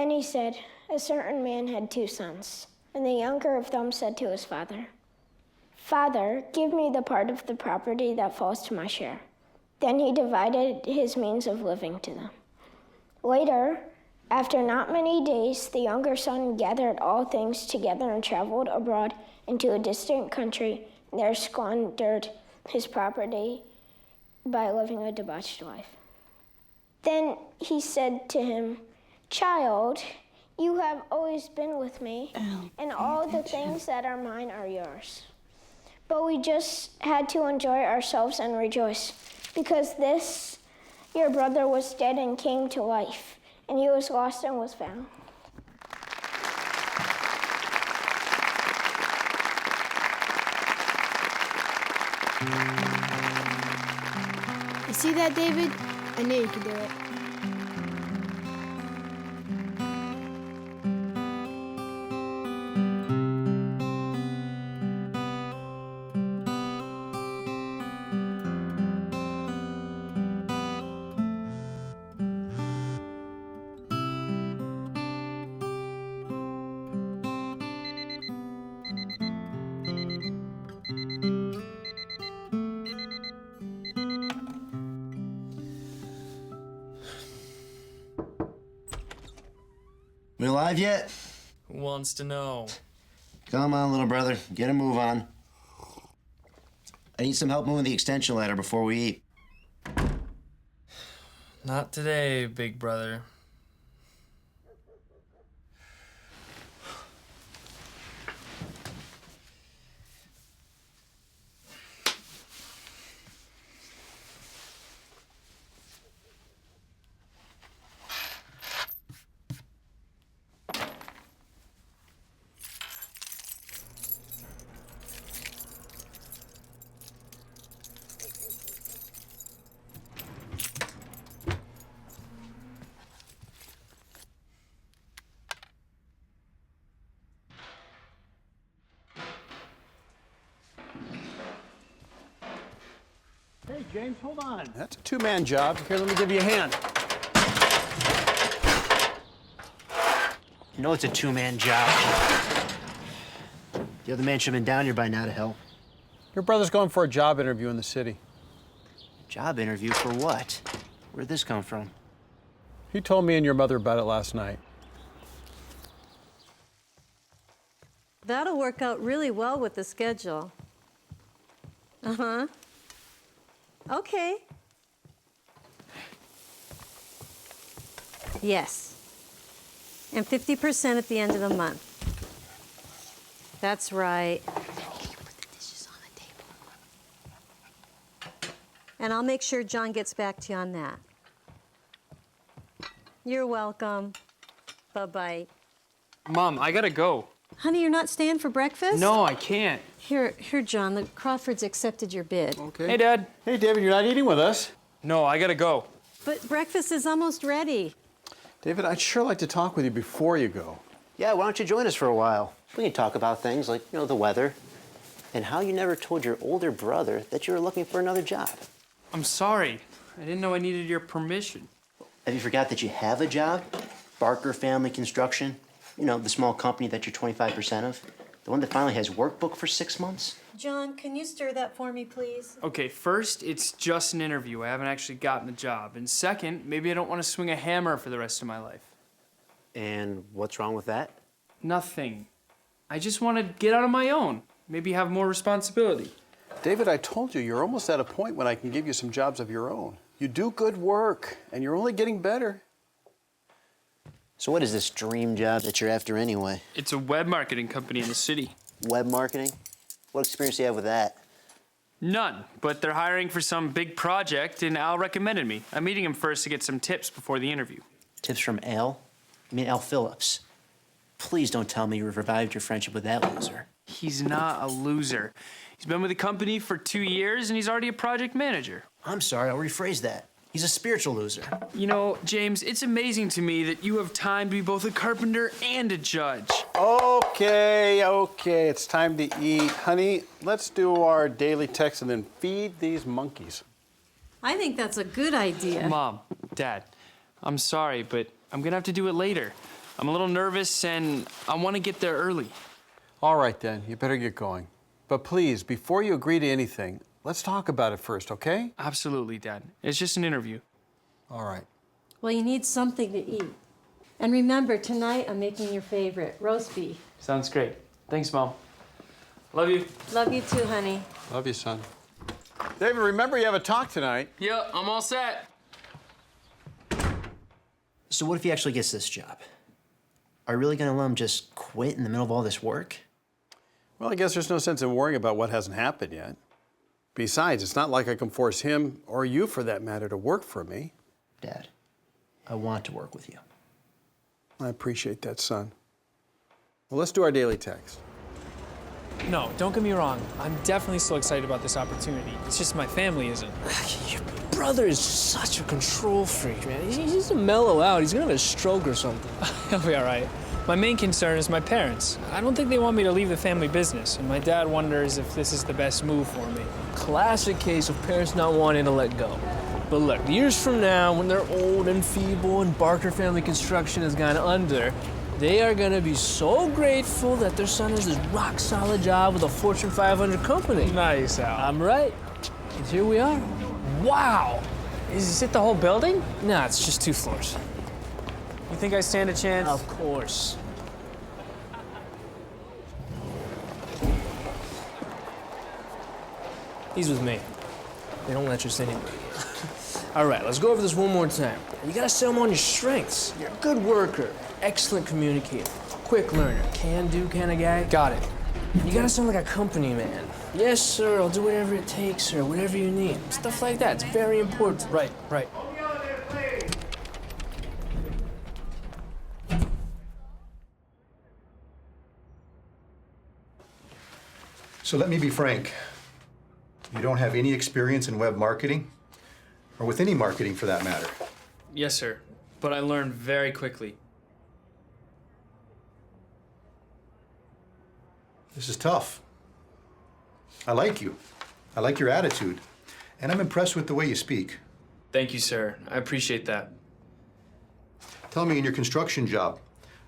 Then he said, a certain man had 2 sons, and the younger of them said to his father, Father, give me the part of the property that falls to my share. Then he divided his means of living to them. Later, after not many days, the younger son gathered all things together and traveled abroad into a distant country, and there squandered his property by living a debauched life. Then he said to him, Child, you have always been with me, and all the things that are mine are yours. But we just had to enjoy ourselves and rejoice, because this, your brother, was dead and came to life, and he was lost and was found. You see that, David? I knew you could do it. We alive yet? Who wants to know? Come on, little brother. Get a move on. I need some help moving the extension ladder before we eat. Not today, big brother. Hey, James, hold on. That's a 2-man job. Here, let me give you a hand. You know it's a 2-man job. The other man should have been down here by now to help. Your brother's going for a job interview in the city. Job interview for what? Where'd this come from? He told me and your mother about it last night. That'll work out really well with the schedule. Uh-huh. Okay. Yes. And 50% at the end of the month. That's right. Put the dishes on the table. And I'll make sure John gets back to you on that. You're welcome. Bye-bye. Mom, I gotta go. Honey, you're not staying for breakfast? No, I can't. Here, John, the Crawfords accepted your bid. Okay. Hey, Dad. Hey, David, you're not eating with us. No, I gotta go. But breakfast is almost ready. David, I'd sure like to talk with you before you go. Yeah, why don't you join us for a while? We can talk about things like, the weather, and how you never told your older brother that you were looking for another job. I'm sorry. I didn't know I needed your permission. Have you forgot that you have a job? Barker Family Construction. The small company that you're 25% of. The one that finally has workbook for 6 months. John, can you stir that for me, please? Okay, first, it's just an interview. I haven't actually gotten the job. And second, maybe I don't want to swing a hammer for the rest of my life. And what's wrong with that? Nothing. I just want to get out on my own. Maybe have more responsibility. David, I told you, you're almost at a point when I can give you some jobs of your own. You do good work, and you're only getting better. So what is this dream job that you're after anyway? It's a web marketing company in the city. Web marketing? What experience do you have with that? None, but they're hiring for some big project, and Al recommended me. I'm meeting him first to get some tips before the interview. Tips from Al? I mean, Al Phillips. Please don't tell me you revived your friendship with that loser. He's not a loser. He's been with the company for 2 years, and he's already a project manager. I'm sorry, I'll rephrase that. He's a spiritual loser. James, it's amazing to me that you have time to be both a carpenter and a judge. Okay, it's time to eat. Honey, let's do our daily text and then feed these monkeys. I think that's a good idea. Mom, Dad, I'm sorry, but I'm gonna have to do it later. I'm a little nervous and I want to get there early. All right, then. You better get going. But please, before you agree to anything, let's talk about it first, okay? Absolutely, Dad. It's just an interview. All right. Well, you need something to eat. And remember, tonight I'm making your favorite, roast beef. Sounds great. Thanks, Mom. Love you. Love you too, honey. Love you, son. David, remember you have a talk tonight. Yeah, I'm all set. So what if he actually gets this job? Are you really gonna let him just quit in the middle of all this work? Well, I guess there's no sense in worrying about what hasn't happened yet. Besides, it's not like I can force him, or you for that matter, to work for me. Dad, I want to work with you. I appreciate that, son. Well, let's do our daily text. No, don't get me wrong. I'm definitely still excited about this opportunity. It's just my family isn't. Your brother is such a control freak, man. He needs to mellow out. He's gonna have a stroke or something. He'll be all right. My main concern is my parents. I don't think they want me to leave the family business, and my dad wonders if this is the best move for me. Classic case of parents not wanting to let go. But look, years from now, when they're old and feeble and Barker Family Construction has gone under, they are gonna be so grateful that their son has this rock-solid job with a Fortune 500 company. Nice, Al. I'm right. And here we are. Wow! Is it the whole building? Nah, it's just 2 floors. You think I stand a chance? Of course. He's with me. They don't let you say anybody. All right, let's go over this one more time. You gotta sell them on your strengths. You're a good worker, excellent communicator, quick learner, can-do kind of guy. Got it. You gotta sound like a company man. Yes, sir, I'll do whatever it takes, sir, whatever you need. Stuff like that, it's very important. Right, right. So let me be frank. You don't have any experience in web marketing, or with any marketing for that matter. Yes, sir. But I learned very quickly. This is tough. I like you. I like your attitude. And I'm impressed with the way you speak. Thank you, sir. I appreciate that. Tell me, in your construction job,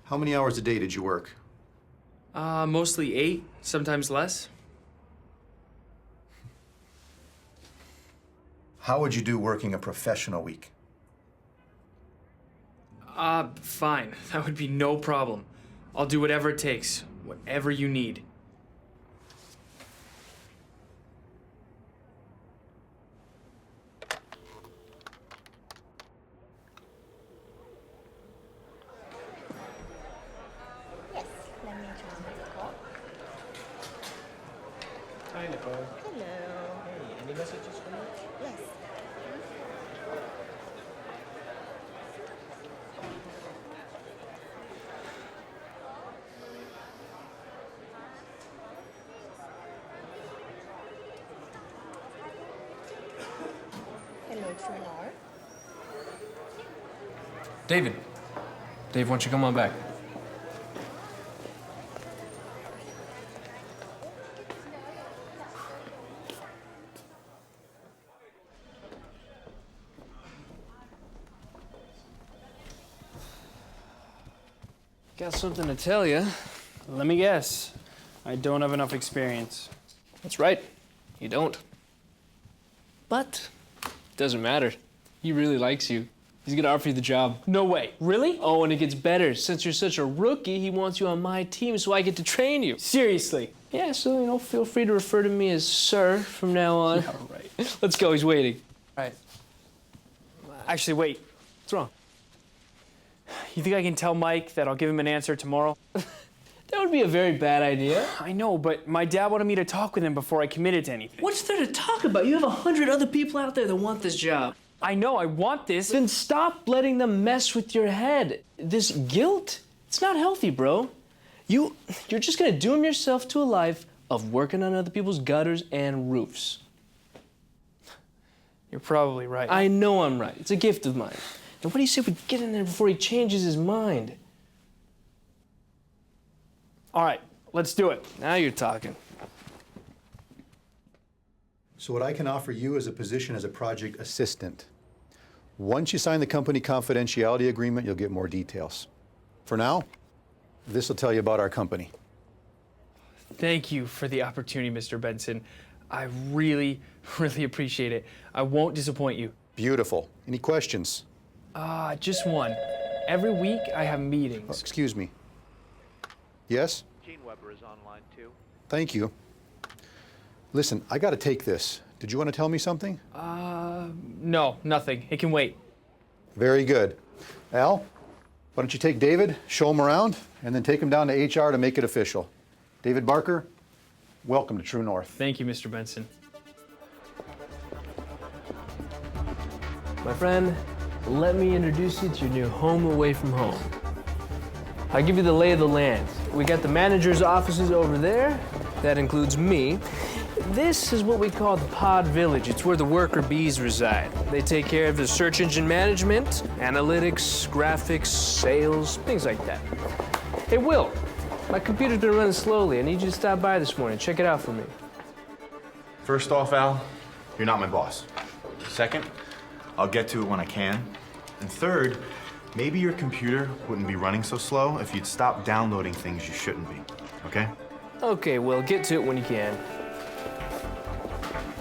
how many hours a day did you work? Mostly 8, sometimes less. How would you do working a professional week? Fine. That would be no problem. I'll do whatever it takes, whatever you need. Yes, let me transfer the call. Hi, Nicole. Hello. Hey, any messages for me? Yes. Hello, Trinor. David. Dave, why don't you come on back? Got something to tell you. Let me guess. I don't have enough experience. That's right. You don't. But it doesn't matter. He really likes you. He's gonna offer you the job. No way. Really? Oh, and it gets better. Since you're such a rookie, he wants you on my team so I get to train you. Seriously? Yeah, so, feel free to refer to me as sir from now on. All right. Let's go, he's waiting. All right. Actually, wait. What's wrong? You think I can tell Mike that I'll give him an answer tomorrow? That would be a very bad idea. I know, but my dad wanted me to talk with him before I committed to anything. What's there to talk about? You have 100 other people out there that want this job. I know, I want this. Then stop letting them mess with your head. This guilt, it's not healthy, bro. You're just gonna doom yourself to a life of working on other people's gutters and roofs. You're probably right. I know I'm right. It's a gift of mine. Now, what do you say we get in there before he changes his mind? All right, let's do it. Now you're talking. So what I can offer you is a position as a project assistant. Once you sign the company confidentiality agreement, you'll get more details. For now, this will tell you about our company. Thank you for the opportunity, Mr. Benson. I really, really appreciate it. I won't disappoint you. Beautiful. Any questions? Just one. Every week I have meetings. Excuse me. Yes? Gene Weber is online too. Thank you. Listen, I gotta take this. Did you want to tell me something? No, nothing. It can wait. Very good. Al, why don't you take David, show him around, and then take him down to HR to make it official. David Barker, welcome to True North. Thank you, Mr. Benson. My friend, let me introduce you to your new home away from home. I'll give you the lay of the land. We got the manager's offices over there. That includes me. This is what we call the pod village. It's where the worker bees reside. They take care of the search engine management, analytics, graphics, sales, things like that. Hey, Will, my computer's been running slowly. I need you to stop by this morning. Check it out for me. First off, Al, you're not my boss. Second, I'll get to it when I can. And third, maybe your computer wouldn't be running so slow if you'd stop downloading things you shouldn't be, okay? Okay, Will, get to it when you can.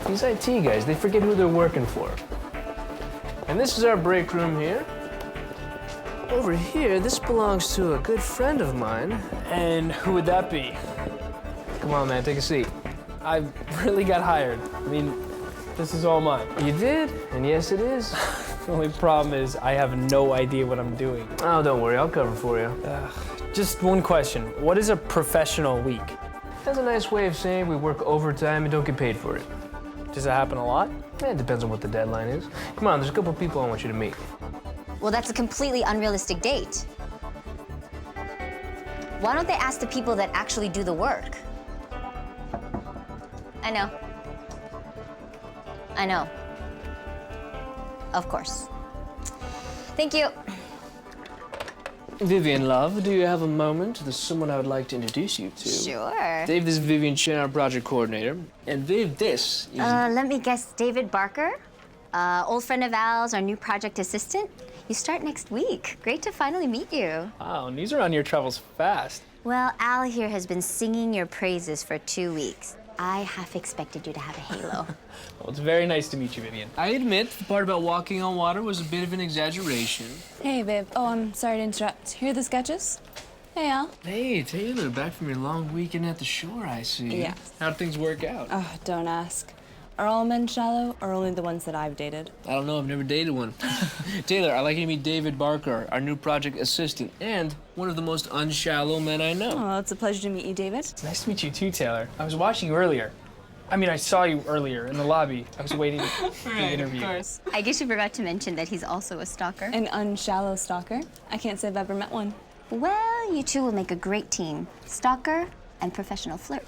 These IT guys, they forget who they're working for. And this is our break room here. Over here, this belongs to a good friend of mine. And who would that be? Come on, man, take a seat. I really got hired. I mean, this is all mine. You did? And yes, it is. The only problem is I have no idea what I'm doing. Oh, don't worry, I'll cover for you. Just one question. What is a professional week? That's a nice way of saying we work overtime and don't get paid for it. Does it happen a lot? It depends on what the deadline is. Come on, there's a couple people I want you to meet. Well, that's a completely unrealistic date. Why don't they ask the people that actually do the work? I know. I know. Of course. Thank you. Vivian, love, do you have a moment? There's someone I would like to introduce you to. Sure. Dave, this is Vivian Chen, our project coordinator. And Viv, this is... Let me guess, David Barker, old friend of Al's, our new project assistant. You start next week. Great to finally meet you. Wow, news around your travels fast. Well, Al here has been singing your praises for 2 weeks. I half expected you to have a halo. Well, it's very nice to meet you, Vivian. I admit, the part about walking on water was a bit of an exaggeration. Hey, babe. Oh, I'm sorry to interrupt. Here are the sketches? Hey, Al. Hey, Taylor, back from your long weekend at the shore, I see. Yeah. How'd things work out? Oh, don't ask. Are all men shallow, or only the ones that I've dated? I don't know, I've never dated one. Taylor, I'd like you to meet David Barker, our new project assistant, and one of the most unshallow men I know. Oh, it's a pleasure to meet you, David. It's nice to meet you too, Taylor. I was watching you earlier. I mean, I saw you earlier in the lobby. I was waiting for the interview. Of course. I guess you forgot to mention that he's also a stalker. An unshallow stalker? I can't say I've ever met one. Well, you two will make a great team. Stalker and professional flirt.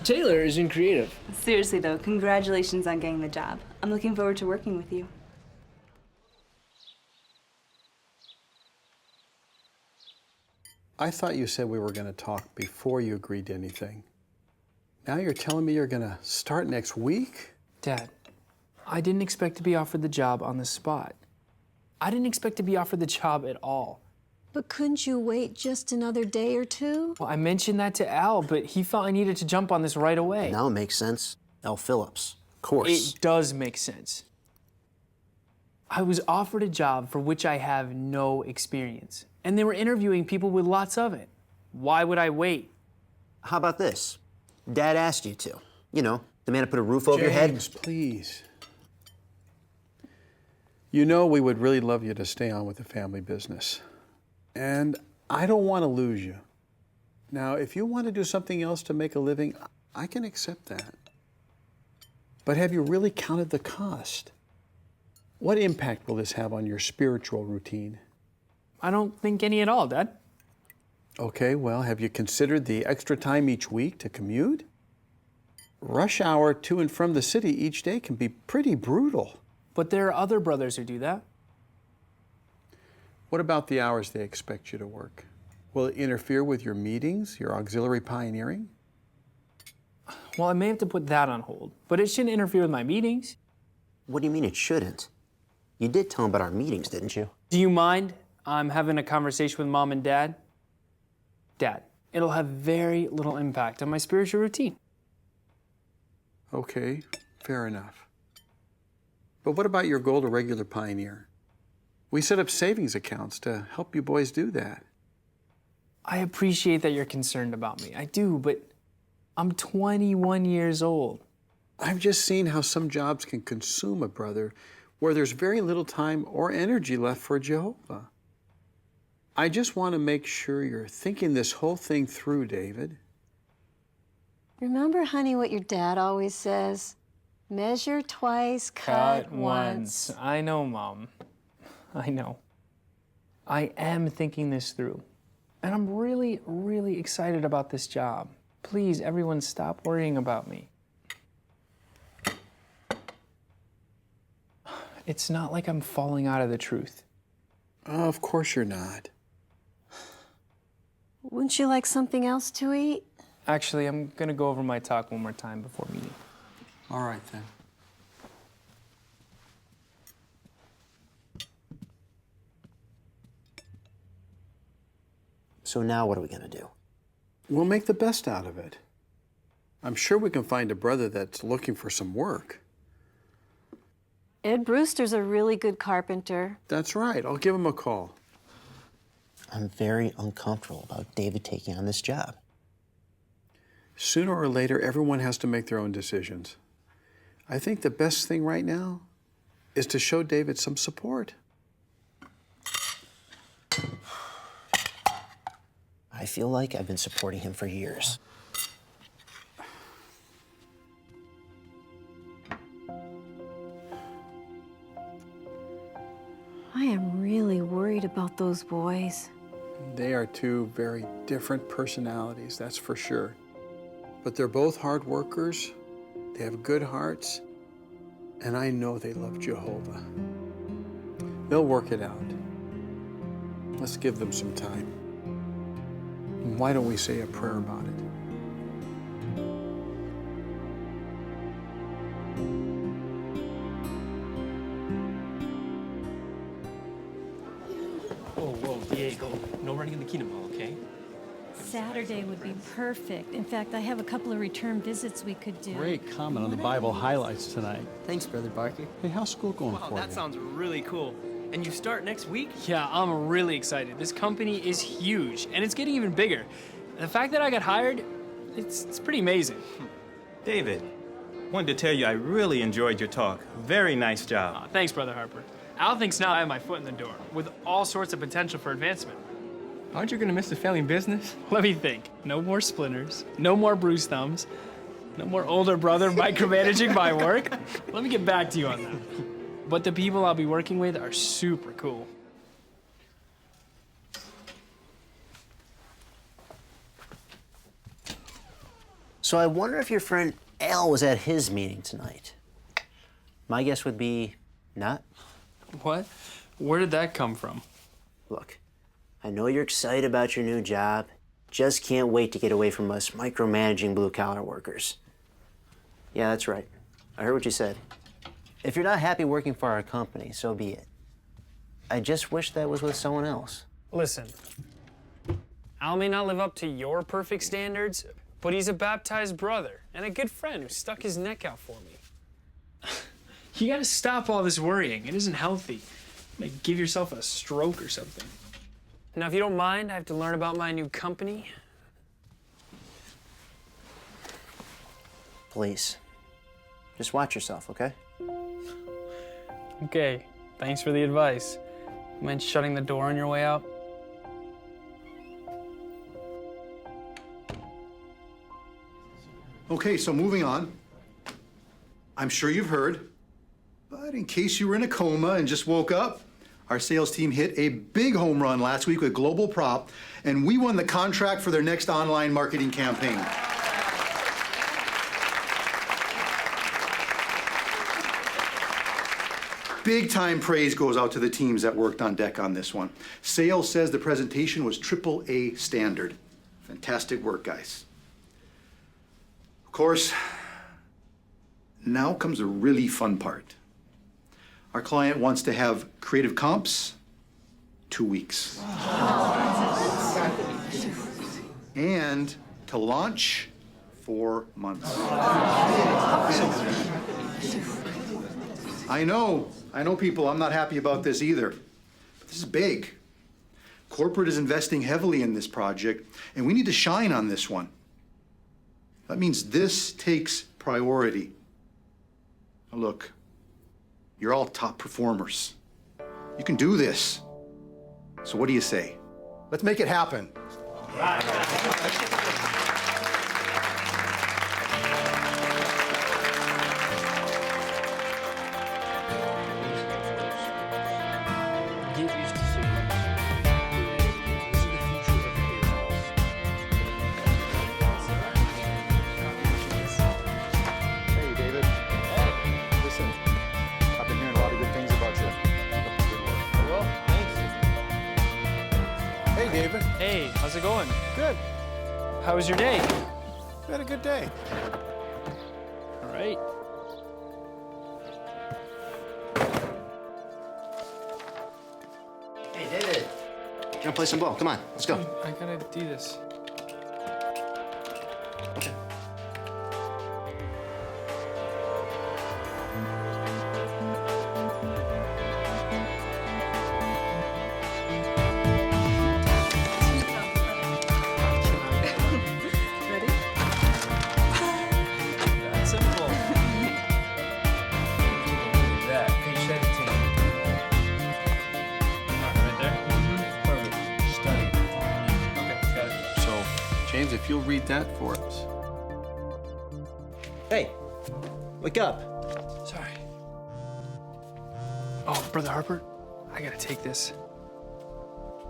Taylor is in creative. Seriously, though, congratulations on getting the job. I'm looking forward to working with you. I thought you said we were going to talk before you agreed to anything. Now you're telling me you're going to start next week? Dad, I didn't expect to be offered the job on the spot. I didn't expect to be offered the job at all. But couldn't you wait just another day or two? Well, I mentioned that to Al, but he felt I needed to jump on this right away. Now it makes sense. Al Phillips, of course. It does make sense. I was offered a job for which I have no experience, and they were interviewing people with lots of it. Why would I wait? How about this? Dad asked you to. You know, the man who put a roof over your head. James, please. You know we would really love you to stay on with the family business. And I don't want to lose you. Now, if you want to do something else to make a living, I can accept that. But have you really counted the cost? What impact will this have on your spiritual routine? I don't think any at all, Dad. Okay, well, have you considered the extra time each week to commute? Rush hour to and from the city each day can be pretty brutal. But there are other brothers who do that. What about the hours they expect you to work? Will it interfere with your meetings, your auxiliary pioneering? Well, I may have to put that on hold, but it shouldn't interfere with my meetings. What do you mean it shouldn't? You did tell him about our meetings, didn't you? Do you mind? I'm having a conversation with Mom and Dad. Dad, it'll have very little impact on my spiritual routine. Okay, fair enough. But what about your goal to regular pioneer? We set up savings accounts to help you boys do that. I appreciate that you're concerned about me. I do, but I'm 21 years old. I've just seen how some jobs can consume a brother where there's very little time or energy left for Jehovah. I just want to make sure you're thinking this whole thing through, David. Remember, honey, what your dad always says? Measure twice, cut once. I know, Mom. I know. I am thinking this through. And I'm really, really excited about this job. Please, everyone, stop worrying about me. It's not like I'm falling out of the truth. Oh, of course you're not. Wouldn't you like something else to eat? Actually, I'm gonna go over my talk one more time before meeting. All right, then. So now what are we gonna do? We'll make the best out of it. I'm sure we can find a brother that's looking for some work. Ed Brewster's a really good carpenter. That's right. I'll give him a call. I'm very uncomfortable about David taking on this job. Sooner or later, everyone has to make their own decisions. I think the best thing right now is to show David some support. I feel like I've been supporting him for years. I am really worried about those boys. They are two very different personalities, that's for sure. But they're both hard workers, they have good hearts, and I know they love Jehovah. They'll work it out. Let's give them some time. Why don't we say a prayer about it? Whoa, Diego. No running in the Kingdom Hall, okay? Saturday would be perfect. In fact, I have a couple of return visits we could do. Great comment on the Bible highlights tonight. Thanks, Brother Barker. Hey, how's school going Wow, for that you? sounds really cool. And you start next week? Yeah, I'm really excited. This company is huge, and it's getting even bigger. The fact that I got hired, it's pretty amazing. David, wanted to tell you I really enjoyed your talk. Very nice job. Thanks, Brother Harper. Al thinks now I have my foot in the door, with all sorts of potential for advancement. Aren't you gonna miss the family business? Let me think. No more splinters, no more bruised thumbs, no more older brother micromanaging my work. Let me get back to you on that. But the people I'll be working with are super cool. So I wonder if your friend Al was at his meeting tonight. My guess would be not. What? Where did that come from? Look, I know you're excited about your new job. Just can't wait to get away from us micromanaging blue-collar workers. Yeah, that's right. I heard what you said. If you're not happy working for our company, so be it. I just wish that was with someone else. Listen, Al may not live up to your perfect standards, but he's a baptized brother and a good friend who stuck his neck out for me. You gotta stop all this worrying. It isn't healthy. You may give yourself a stroke or something. Now, if you don't mind, I have to learn about my new company. Please, just watch yourself, okay? Okay, thanks for the advice. Mind shutting the door on your way out? Okay, so moving on. I'm sure you've heard, but in case you were in a coma and just woke up, our sales team hit a big home run last week with Global Prop, and we won the contract for their next online marketing campaign. Big time praise goes out to the teams that worked on deck on this one. Sales says the presentation was AAA standard. Fantastic work, guys. Of course, now comes a really fun part. Our client wants to have creative comps 2 weeks. And to launch, 4 months. I know people, I'm not happy about this either. But this is big. Corporate is investing heavily in this project, and we need to shine on this one. That means this takes priority. Now look, you're all top performers. You can do this. So what do you say? Let's make it happen. Get used to seeing this. This is the future of heroes. Hey, David. Listen, I've been hearing a lot of good things about you. Well, thanks. Hey, David. Hey, how's it going? Good. How was your day? We had a good day. All right. Hey, David. You wanna play some ball? Come on, let's go. I gotta do this. Ready? That's simple. That page 17. Right there. Perfect. Study. Okay, got it. So, James, if you'll read that for us. Hey, wake up. Sorry. Oh, Brother Harper, I gotta take this.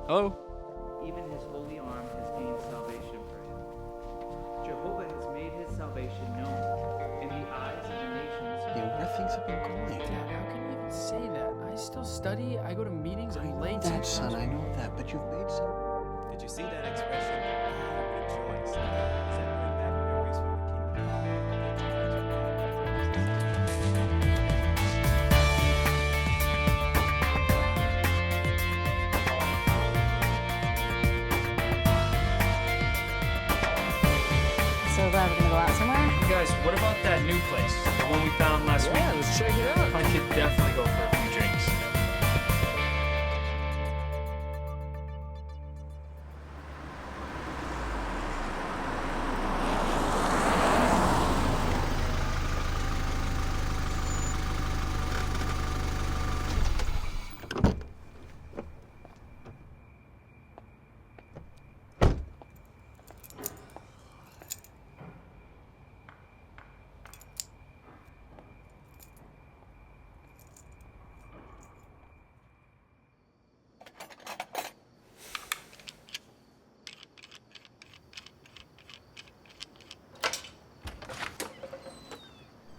Hello? Even his holy arm has gained salvation for him. Jehovah has made his salvation known in the eyes of the nations. Yeah, where things have been going. Dad, how can you even say that? I still study, I go to meetings, I'm late. That, son, I know that, but you've made some. Did you see that expression? I rejoice. Is that bring back memories from the So glad we're gonna go out somewhere. You guys, what about that new place? The one we found last week? Yeah, let's check it out. I could definitely go for a few drinks.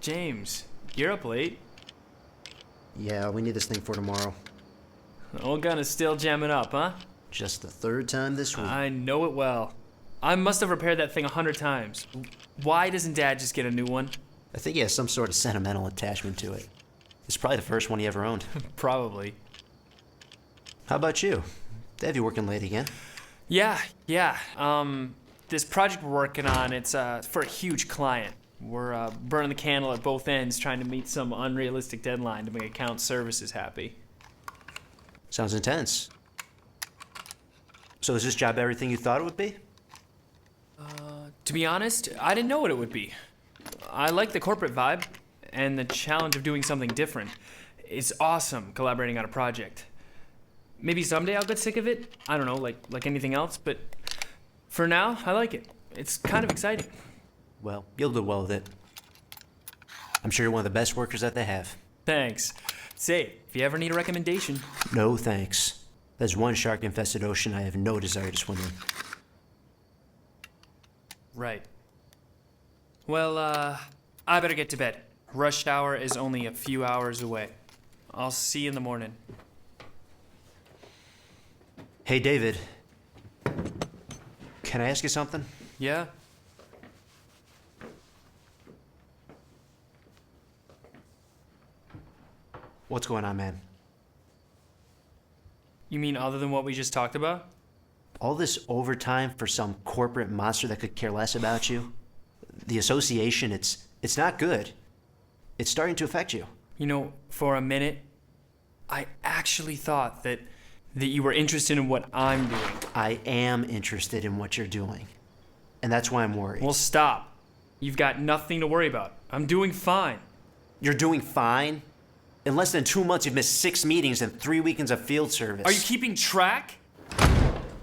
James, you're up late. Yeah, we need this thing for tomorrow. The old gun is still jamming up, huh? Just the 3rd time this week. I know it well. I must have repaired that thing 100 times. Why doesn't Dad just get a new one? I think he has some sort of sentimental attachment to it. It's probably the first one he ever owned. Probably. How about you? They have you working late again? Yeah. This project we're working on, it's for a huge client. We're burning the candle at both ends, trying to meet some unrealistic deadline to make account services happy. Sounds intense. So is this job everything you thought it would be? To be honest, I didn't know what it would be. I like the corporate vibe and the challenge of doing something different. It's awesome collaborating on a project. Maybe someday I'll get sick of it. I don't know, like anything else, but for now, I like it. It's kind of exciting. Well, you'll do well with it. I'm sure you're one of the best workers that they have. Thanks. Say, if you ever need a recommendation. No thanks. There's one shark-infested ocean I have no desire to swim in. Right. Well, I better get to bed. Rush hour is only a few hours away. I'll see you in the morning. Hey, David. Can I ask you something? Yeah? What's going on, man? You mean other than what we just talked about? All this overtime for some corporate monster that could care less about you? The association, it's not good. It's starting to affect you. You know, for a minute, I actually thought that you were interested in what I'm doing. I am interested in what you're doing. And that's why I'm worried. Well, stop. You've got nothing to worry about. I'm doing fine. You're doing fine? In less than 2 months, you've missed 6 meetings and 3 weekends of field service. Are you keeping track?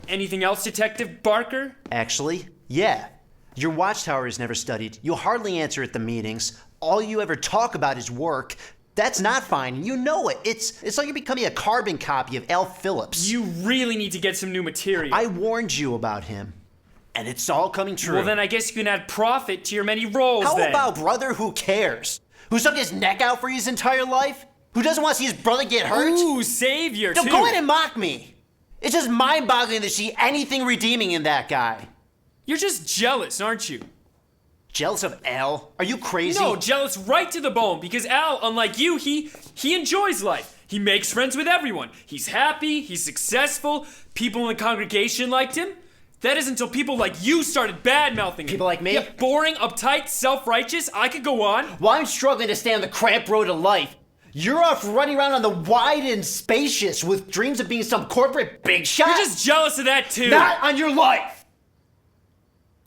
Anything else, Detective Barker? Actually, yeah. Your watchtower is never studied. You hardly answer at the meetings. All you ever talk about is work. That's not fine. You know it. It's like you're becoming a carbon copy of Al Phillips. You really need to get some new material. I warned you about him. And it's all coming true. Well, then I guess you can add profit to your many roles, How then. about brother who cares? Who stuck his neck out for his entire life? Who doesn't want to see his brother get hurt? Ooh, savior, Don't too. go ahead and mock me. It's just mind-boggling to see anything redeeming in that guy. You're just jealous, aren't you? Jealous of Al? Are you crazy? No, jealous right to the bone, because Al, unlike you, he enjoys life. He makes friends with everyone. He's happy, he's successful, people in the congregation liked him. That is until people like you started bad-mouthing him. People like me? Yeah, boring, uptight, self-righteous. I could go on. Well, I'm struggling to stay on the cramped road of life. You're off running around on the wide and spacious with dreams of being some corporate big shot. You're just jealous of that, too. Not on your life.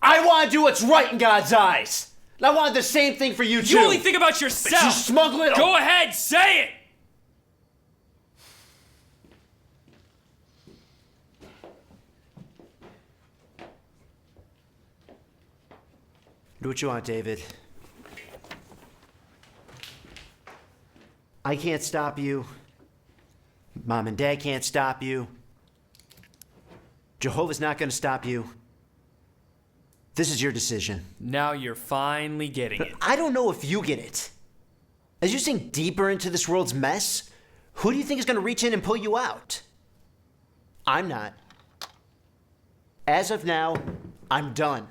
I want to do what's right in God's eyes. And I want the same thing for you, too. You only think about yourself. But you smug little... Go ahead, say it. Do what you want, David. I can't stop you. Mom and Dad can't stop you. Jehovah's not going to stop you. This is your decision. Now you're finally getting it. I don't know if you get it. As you sink deeper into this world's mess, who do you think is going to reach in and pull you out? I'm not. As of now, I'm done.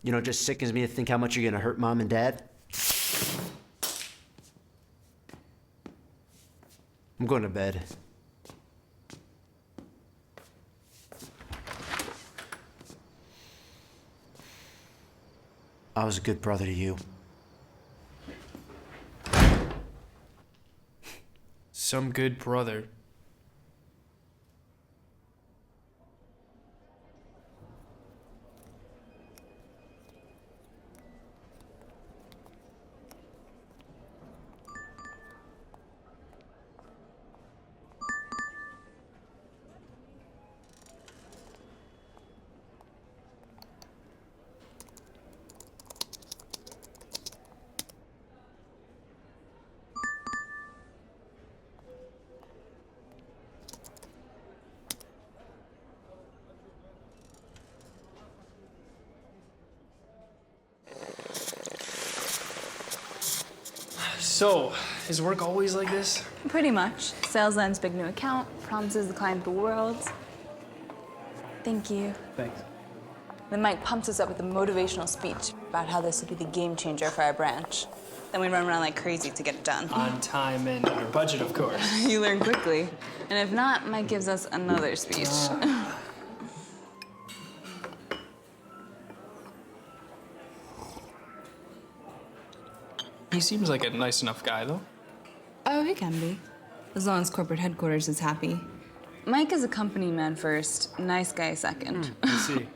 You know, it just sickens me to think how much you're gonna hurt Mom and Dad. I'm going to bed. I was a good brother to you. Some good brother. So, is work always like this? Pretty much. Sales lands big new account, promises the client the world. Thank you. Thanks. Then Mike pumps us up with a motivational speech about how this would be the game changer for our branch. Then we run around like crazy to get it done. On time and under budget, of course. You learn quickly. And if not, Mike gives us another speech. He seems like a nice enough guy, though. Oh, he can be. As long as corporate headquarters is happy. Mike is a company man first, nice guy second. I see.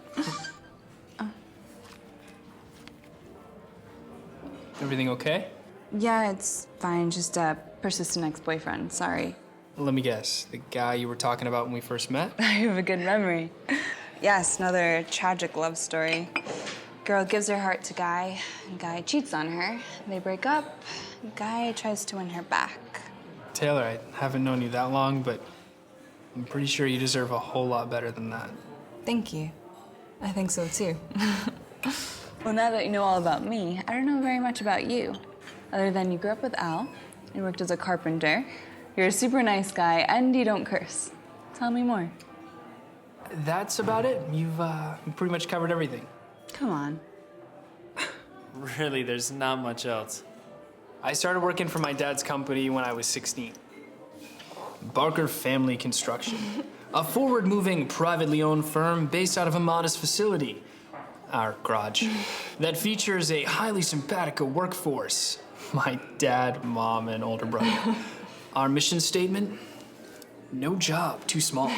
Everything okay? Yeah, it's fine. Just a persistent ex-boyfriend. Sorry. Let me guess. The guy you were talking about when we first met? I have a good memory. Yes, another tragic love story. Girl gives her heart to guy, and guy cheats on her. They break up. Guy tries to win her back. Taylor, I haven't known you that long, but I'm pretty sure you deserve a whole lot better than that. Thank you. I think so too. Well, now that you know all about me, I don't know very much about you. Other than you grew up with Al, you worked as a carpenter, you're a super nice guy, and you don't curse. Tell me more. That's about it. You've pretty much covered everything. Come on. Really, there's not much else. I started working for my dad's company when I was 16. Barker Family Construction. A forward-moving, privately owned firm based out of a modest facility, our garage, that features a highly simpatico workforce. My dad, mom, and older brother. Our mission statement, no job too small.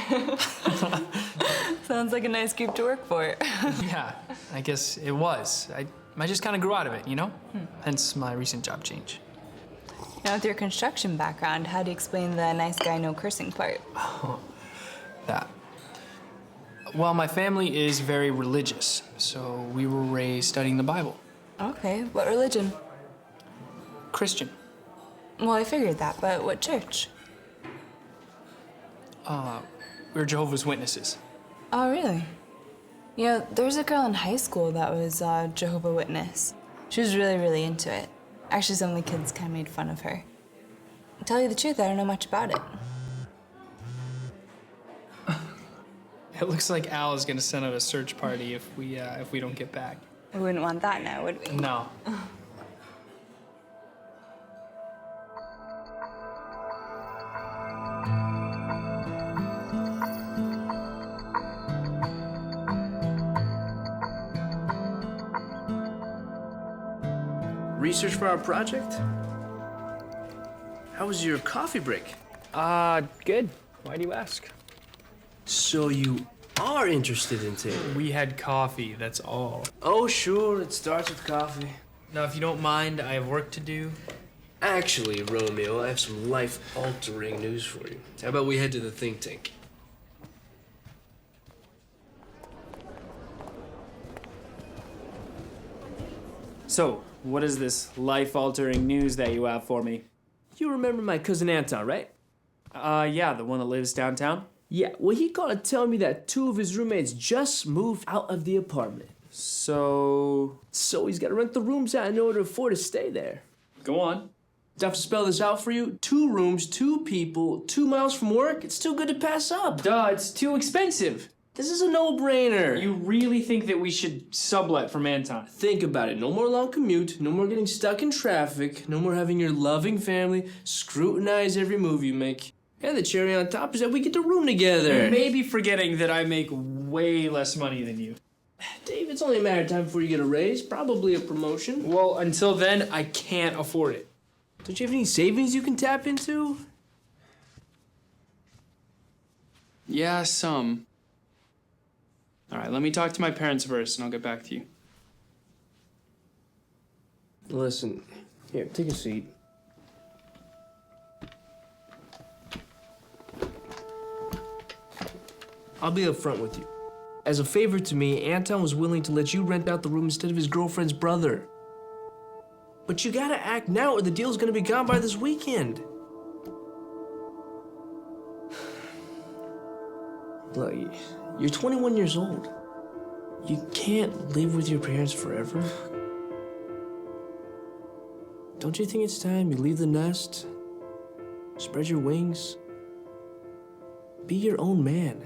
Sounds like a nice group to work for. Yeah, I guess it was. I just kind of grew out of it, you know? Hence my recent job change. Now, with your construction background, how do you explain the nice guy, no cursing part? That. Well, my family is very religious, so we were raised studying the Bible. Okay, what religion? Christian. Well, I figured that, but what church? We're Jehovah's Witnesses. Oh, really? You know, there was a girl in high school that was a Jehovah's Witness. She was really, really into it. Actually, some of the kids kind of made fun of her. To tell you the truth, I don't know much about it. It looks like Al is gonna send out a search party if we don't get back. We wouldn't want that now, would we? No. Research for our project? How was your coffee break? Good. Why do you ask? So you are interested in Taylor? We had coffee, that's all. Oh, sure, it starts with coffee. Now, if you don't mind, I have work to do. Actually, Romeo, I have some life-altering news for you. How about we head to the think tank? So, what is this life-altering news that you have for me? You remember my cousin Anton, right? Yeah, the one that lives downtown? Yeah, well, he called to tell me that 2 of his roommates just moved out of the apartment. So he's got to rent the rooms out in order to afford to stay there. Go on. Do I have to spell this out for you? 2 rooms, 2 people, 2 miles from work. It's too good to pass up. Duh, it's too expensive. This is a no-brainer. You really think that we should sublet from Anton? Think about it. No more long commute. No more getting stuck in traffic. No more having your loving family scrutinize every move you make. And the cherry on top is that we get to room together. You may be forgetting that I make way less money than you. Dave, it's only a matter of time before you get a raise. Probably a promotion. Well, until then, I can't afford it. Don't you have any savings you can tap into? Yeah, some. All right, let me talk to my parents first, and I'll get back to you. Listen, here, take a seat. I'll be upfront with you. As a favor to me, Anton was willing to let you rent out the room instead of his girlfriend's brother. But you gotta act now or the deal's gonna be gone by this weekend. Look, you're 21 years old. You can't live with your parents forever. Don't you think it's time you leave the nest? Spread your wings? Be your own man.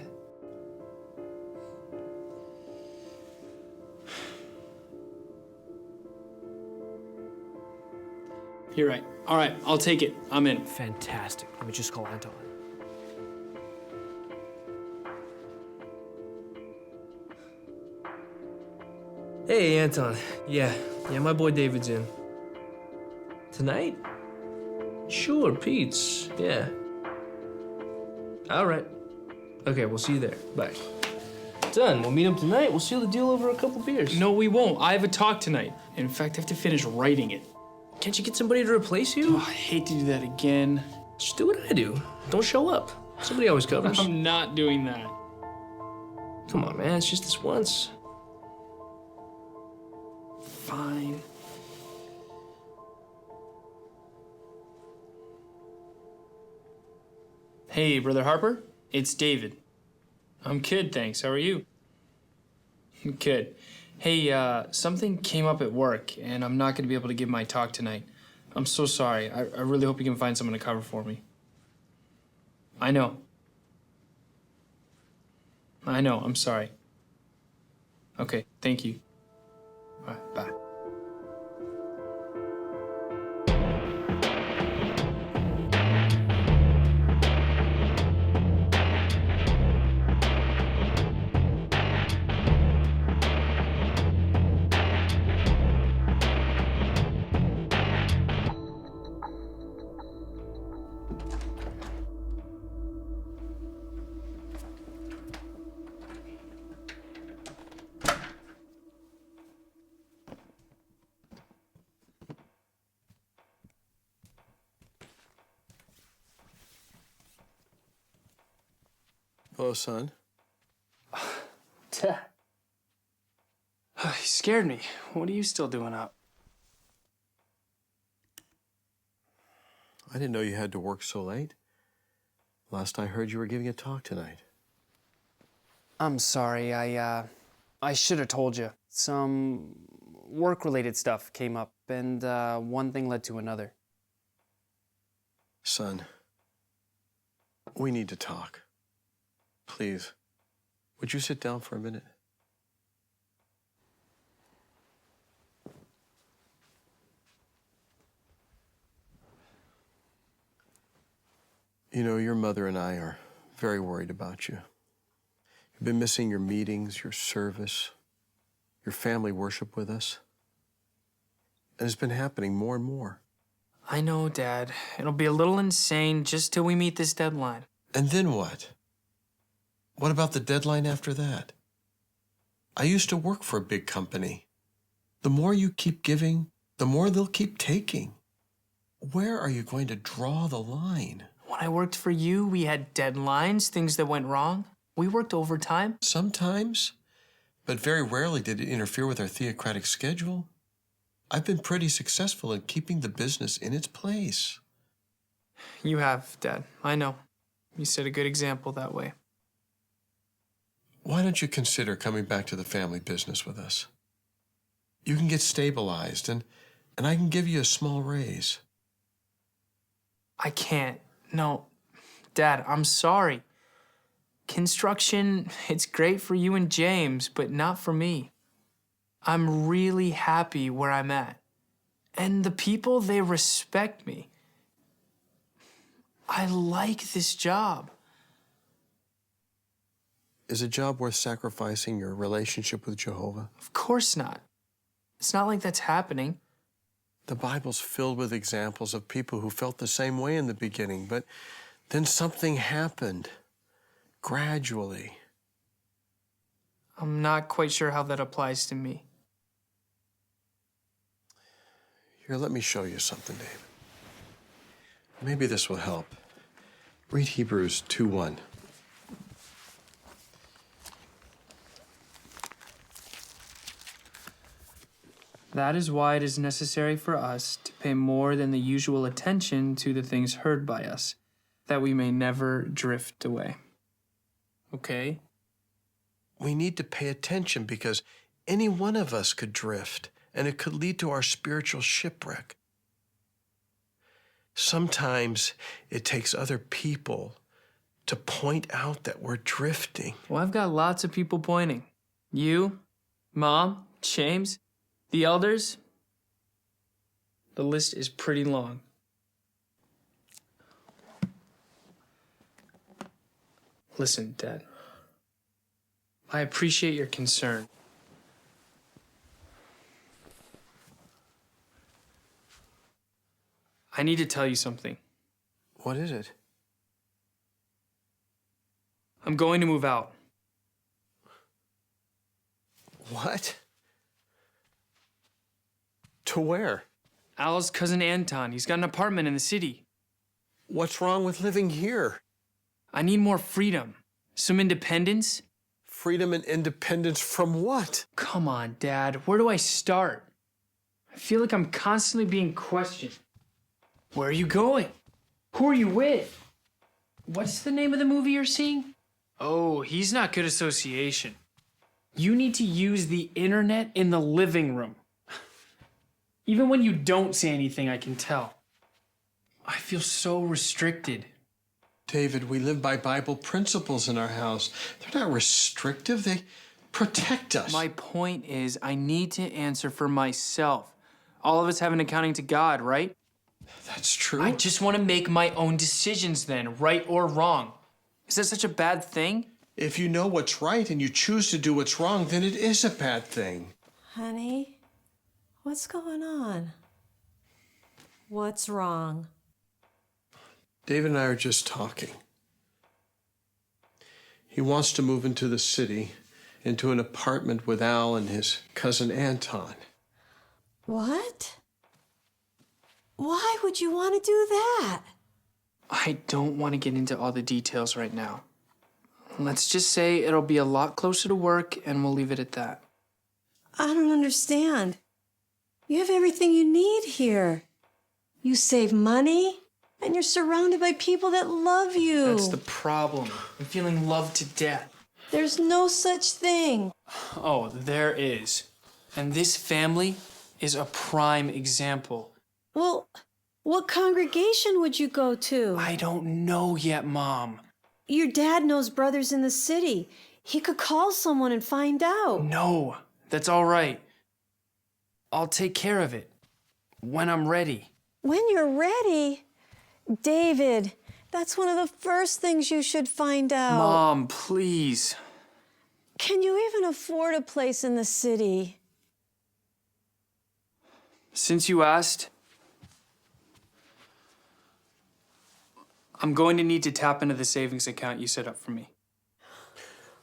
You're right. All right, I'll take it. I'm in. Fantastic. Let me just call Anton. Hey, Anton. Yeah, my boy David's in. Tonight? Sure, Pete's. Yeah. All right. Okay, we'll see you there. Bye. Done. We'll meet him tonight. We'll seal the deal over a couple beers. No, we won't. I have a talk tonight. In fact, I have to finish writing it. Can't you get somebody to replace you? Oh, I hate to do that again. Just do what I do. Don't show up. Somebody always covers. I'm not doing that. Come on, man. It's just this once. Fine. Hey, Brother Harper. It's David. I'm good, thanks. How are you? Good. Hey, something came up at work, and I'm not going to be able to give my talk tonight. I'm so sorry. I really hope you can find someone to cover for me. I know. I know, I'm sorry. Okay, thank you. All right, bye. Hello, son. Dad. You scared me. What are you still doing up? I didn't know you had to work so late. Last I heard, you were giving a talk tonight. I'm sorry. I should have told you. Some work-related stuff came up, and one thing led to another. Son, we need to talk. Please, would you sit down for a minute? You know, your mother and I are very worried about you. You've been missing your meetings, your service, your family worship with us. And it's been happening more and more. I know, Dad. It'll be a little insane just till we meet this deadline. And then what? What about the deadline after that? I used to work for a big company. The more you keep giving, the more they'll keep taking. Where are you going to draw the line? When I worked for you, we had deadlines, things that went wrong. We worked overtime. Sometimes, but very rarely did it interfere with our theocratic schedule. I've been pretty successful in keeping the business in its place. You have, Dad. I know. You set a good example that way. Why don't you consider coming back to the family business with us? You can get stabilized, and I can give you a small raise. I can't. No. Dad, I'm sorry. Construction, it's great for you and James, but not for me. I'm really happy where I'm at. And the people, they respect me. I like this job. Is a job worth sacrificing your relationship with Jehovah? Of course not. It's not like that's happening. The Bible's filled with examples of people who felt the same way in the beginning, but then something happened, gradually. I'm not quite sure how that applies to me. Here, let me show you something, David. Maybe this will help. Read Hebrews 2:1. That is why it is necessary for us to pay more than the usual attention to the things heard by us, that we may never drift away. Okay? We need to pay attention because any one of us could drift, and it could lead to our spiritual shipwreck. Sometimes it takes other people to point out that we're drifting. Well, I've got lots of people pointing. You, Mom, James, the elders. The list is pretty long. Listen, Dad. I appreciate your concern. I need to tell you something. What is it? I'm going to move out. What? To where? Al's cousin Anton. He's got an apartment in the city. What's wrong with living here? I need more freedom. Some independence. Freedom and independence from what? Come on, Dad. Where do I start? I feel like I'm constantly being questioned. Where are you going? Who are you with? What's the name of the movie you're seeing? Oh, he's not good association. You need to use the internet in the living room. Even when you don't say anything, I can tell. I feel so restricted. David, we live by Bible principles in our house. They're not restrictive, they protect us. My point is, I need to answer for myself. All of us have an accounting to God, right? That's true. I just want to make my own decisions then, right or wrong. Is that such a bad thing? If you know what's right and you choose to do what's wrong, then it is a bad thing. Honey, what's going on? What's wrong? David and I are just talking. He wants to move into the city, into an apartment with Al and his cousin Anton. What? Why would you want to do that? I don't want to get into all the details right now. Let's just say it'll be a lot closer to work, and we'll leave it at that. I don't understand. You have everything you need here. You save money, and you're surrounded by people that love you. That's the problem. I'm feeling loved to death. There's no such thing. Oh, there is. And this family is a prime example. Well, what congregation would you go to? I don't know yet, Mom. Your dad knows brothers in the city. He could call someone and find out. No, that's all right. I'll take care of it when I'm ready. When you're ready? David, that's one of the first things you should find out. Mom, please. Can you even afford a place in the city? Since you asked, I'm going to need to tap into the savings account you set up for me.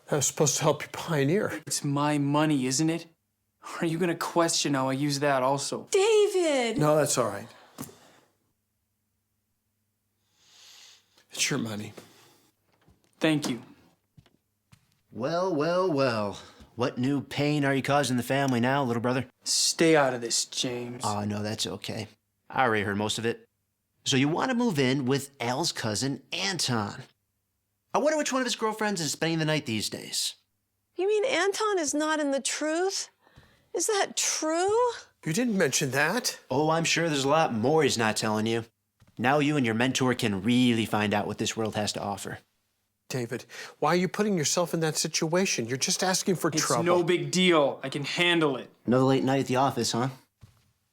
That was supposed to help you pioneer. It's my money, isn't it? Are you going to question how I use that also? David! No, that's all right. It's your money. Thank you. Well, well, well. What new pain are you causing the family now, little brother? Stay out of this, James. Oh, no, that's okay. I already heard most of it. So you want to move in with Al's cousin, Anton. I wonder which one of his girlfriends is spending the night these days. You mean Anton is not in the truth? Is that true? You didn't mention that. Oh, I'm sure there's a lot more he's not telling you. Now you and your mentor can really find out what this world has to offer. David, why are you putting yourself in that situation? You're just asking for trouble. It's no big deal. I can handle it. Another late night at the office, huh?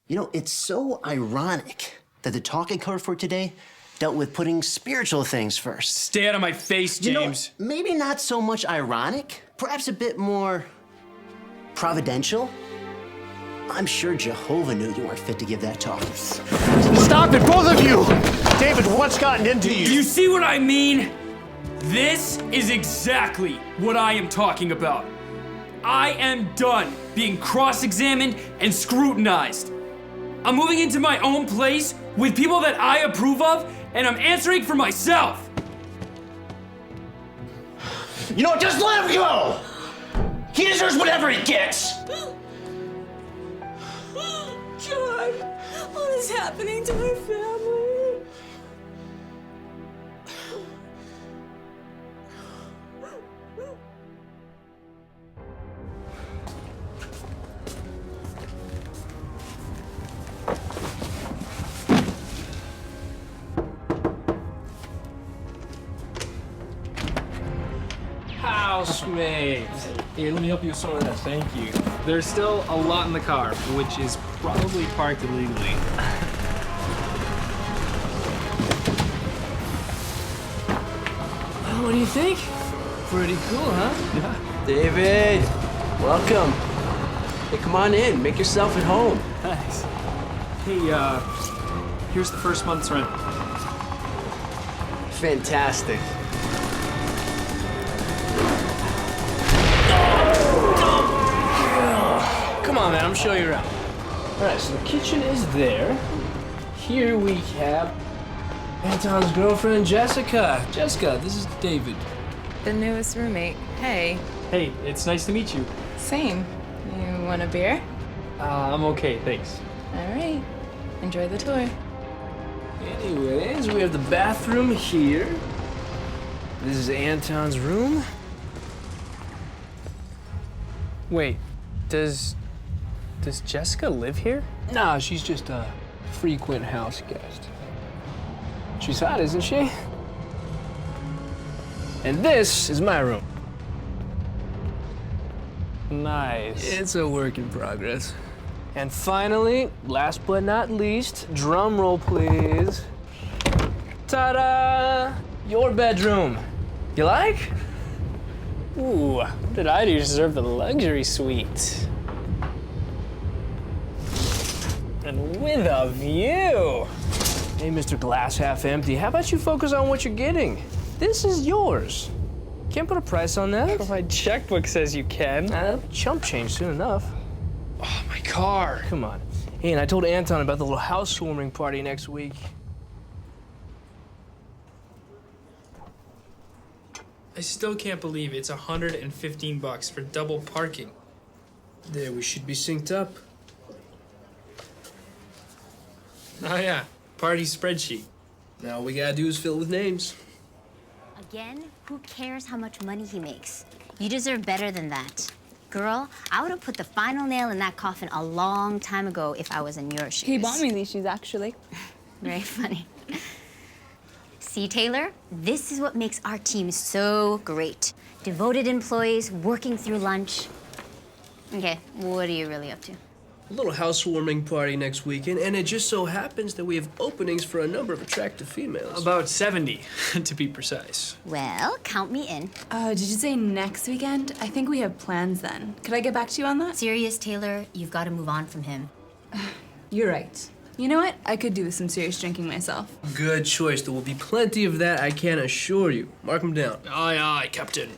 You know, it's so ironic that the talking cover for today dealt with putting spiritual things first. Stay out of my face, James. You know, maybe not so much ironic, perhaps a bit more providential. I'm sure Jehovah knew you weren't fit to give that talk. Stop it, both of you! David, what's gotten into you? Do you see what I mean? This is exactly what I am talking about. I am done being cross-examined and scrutinized. I'm moving into my own place with people that I approve of, and I'm answering for myself. You know what? Just let him go! He deserves whatever he gets! John, what is happening to my family? Housemates. Here, let me help you with some of that. Thank you. There's still a lot in the car, which is probably parked illegally. What do you think? Pretty cool, huh? Yeah. David, welcome. Hey, come on in. Make yourself at home. Thanks. Hey, here's the first month's rent. Fantastic. Come on, man. I'm showing you around. All right, so the kitchen is there. Here we have Anton's girlfriend, Jessica. Jessica, this is David. The newest roommate. Hey. Hey, it's nice to meet you. Same. You want a beer? I'm okay, thanks. All right. Enjoy the tour. Anyways, we have the bathroom here. This is Anton's room. Wait, does Jessica live here? Nah, she's just a frequent house guest. She's hot, isn't she? And this is my room. Nice. It's a work in progress. And finally, last but not least, drum roll please. Ta-da! Your bedroom. You like? Ooh, what did I do to deserve the luxury suite? And with a view. Hey, Mr. Glass Half Empty, how about you focus on what you're getting? This is yours. Can't put a price on that. My checkbook says you can. Chump change soon enough. Oh, my car. Come on. Hey, and I told Anton about the little housewarming party next week. I still can't believe it's $115 for double parking. There, we should be synced up. Oh yeah, party spreadsheet. Now all we gotta do is fill it with names. Again, who cares how much money he makes? You deserve better than that. Girl, I would have put the final nail in that coffin a long time ago if I was in your shoes. He bought me these shoes, actually. Very funny. See, Taylor? This is what makes our team so great. Devoted employees working through lunch. Okay, what are you really up to? A little housewarming party next weekend, and it just so happens that we have openings for a number of attractive females. About 70, to be precise. Well, count me in. Did you say next weekend? I think we have plans then. Could I get back to you on that? Serious, Taylor, you've got to move on from him. You're right. You know what? I could do with some serious drinking myself. Good choice. There will be plenty of that, I can assure you. Mark them down. Aye, aye, Captain.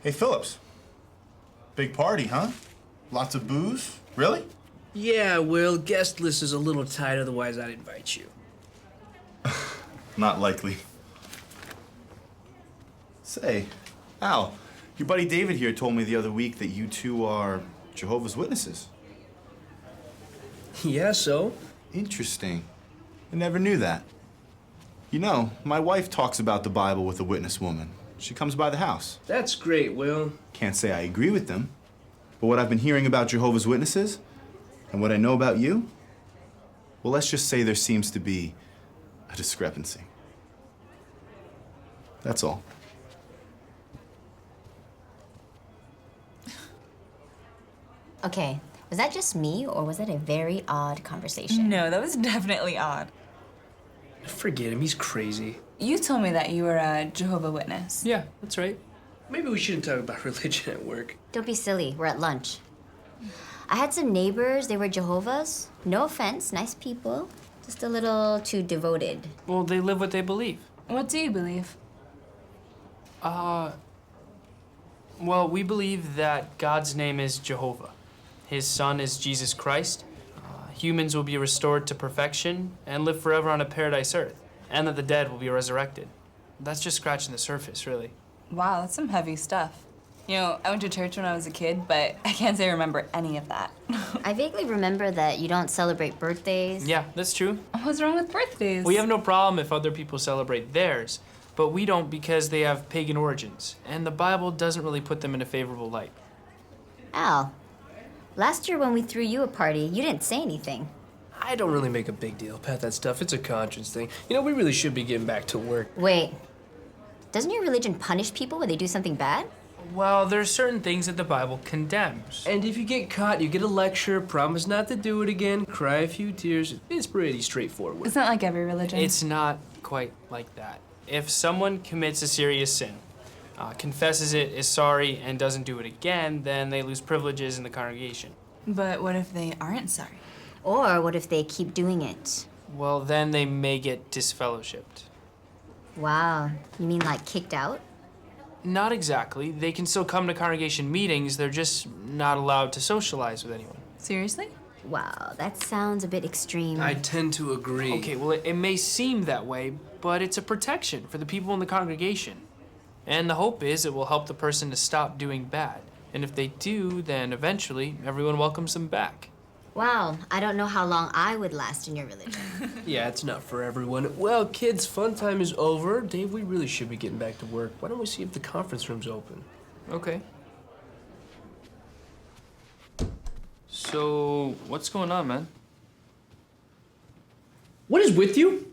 Hey, Phillips. Big party, huh? Lots of booze? Really? Yeah, well, guest list is a little tight, otherwise I'd invite you. Not likely. Say, Al, your buddy David here told me the other week that you two are Jehovah's Witnesses. Yeah, so? Interesting. I never knew that. You know, my wife talks about the Bible with a witness woman. She comes by the house. That's great, Will. Can't say I agree with them, but what I've been hearing about Jehovah's Witnesses and what I know about you, well, let's just say there seems to be a discrepancy. That's all. Okay, was that just me, or was that a very odd conversation? No, that was definitely odd. Forget him, he's crazy. You told me that you were a Jehovah's Witness. Yeah, that's right. Maybe we shouldn't talk about religion at work. Don't be silly, we're at lunch. I had some neighbors, they were Jehovah's. No offense, nice people. Just a little too devoted. Well, they live what they believe. What do you believe? Well, we believe that God's name is Jehovah. His son is Jesus Christ. Humans will be restored to perfection and live forever on a paradise earth. And that the dead will be resurrected. That's just scratching the surface, really. Wow, that's some heavy stuff. You know, I went to church when I was a kid, but I can't say I remember any of that. I vaguely remember that you don't celebrate birthdays. Yeah, that's true. What's wrong with birthdays? We have no problem if other people celebrate theirs, but we don't because they have pagan origins, and the Bible doesn't really put them in a favorable light. Al, last year when we threw you a party, you didn't say anything. I don't really make a big deal about that stuff. It's a conscience thing. You know, we really should be getting back to work. Wait, doesn't your religion punish people when they do something bad? Well, there's certain things that the Bible condemns. And if you get caught, you get a lecture, promise not to do it again, cry a few tears. It's pretty straightforward. It's not like every religion. It's not quite like that. If someone commits a serious sin, confesses it, is sorry, and doesn't do it again, then they lose privileges in the congregation. But what if they aren't sorry? Or what if they keep doing it? Well, then they may get disfellowshipped. Wow, you mean like kicked out? Not exactly. They can still come to congregation meetings, they're just not allowed to socialize with anyone. Seriously? Wow, that sounds a bit extreme. I tend to agree. Okay, well, it may seem that way, but it's a protection for the people in the congregation. And the hope is it will help the person to stop doing bad. And if they do, then eventually everyone welcomes them back. Wow, I don't know how long I would last in your religion. Yeah, it's not for everyone. Well, kids, fun time is over. Dave, we really should be getting back to work. Why don't we see if the conference room's open? Okay. So, what's going on, man? What is with you?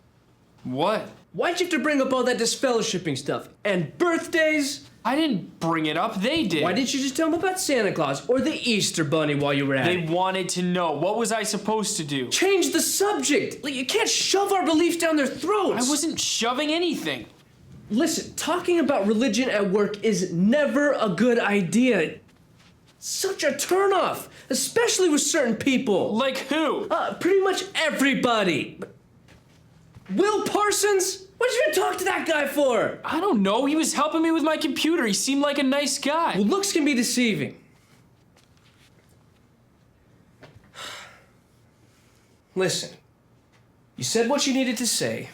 What? Why'd you have to bring up all that disfellowshipping stuff? And birthdays? I didn't bring it up, they did. Why didn't you just tell them about Santa Claus or the Easter Bunny while you were at it? They wanted to know. What was I supposed to do? Change the subject! Like, you can't shove our beliefs down their throats! I wasn't shoving anything. Listen, talking about religion at work is never a good idea. Such a turnoff, especially with certain people. Like who? Pretty much everybody. Will Parsons? What'd you even talk to that guy for? I don't know. He was helping me with my computer. He seemed like a nice guy. Well, looks can be deceiving. Listen, you said what you needed to say.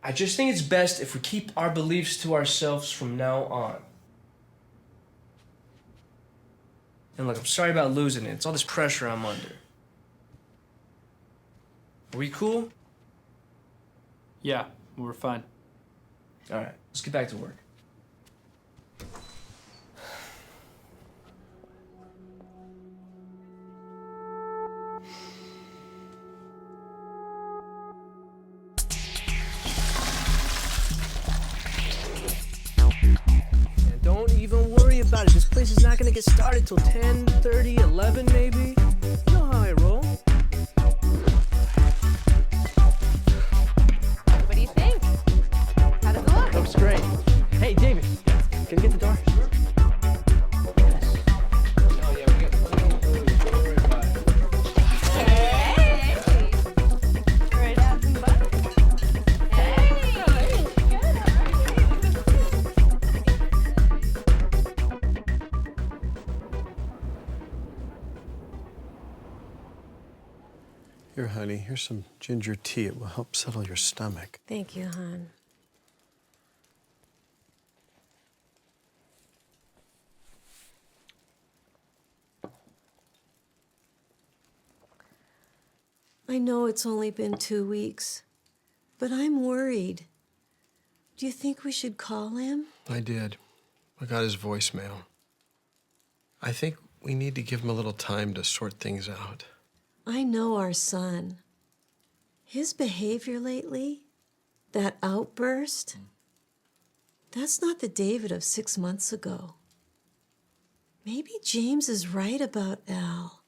I just think it's best if we keep our beliefs to ourselves from now on. And look, I'm sorry about losing it. It's all this pressure I'm under. Are we cool? Yeah, we're fine. All right, let's get back to work. And don't even worry about it. This place is not gonna get started till 10:30, 11 maybe. You know how I roll. What do you think? How does it look? Looks great. Hey, David, can you get the door? Here, honey, here's some ginger tea. It will help settle your stomach. Thank you, hon. I know it's only been 2 weeks, but I'm worried. Do you think we should call him? I did. I got his voicemail. I think we need to give him a little time to sort things out. I know our son. His behavior lately, that outburst, that's not the David of 6 months ago. Maybe James is right about Al.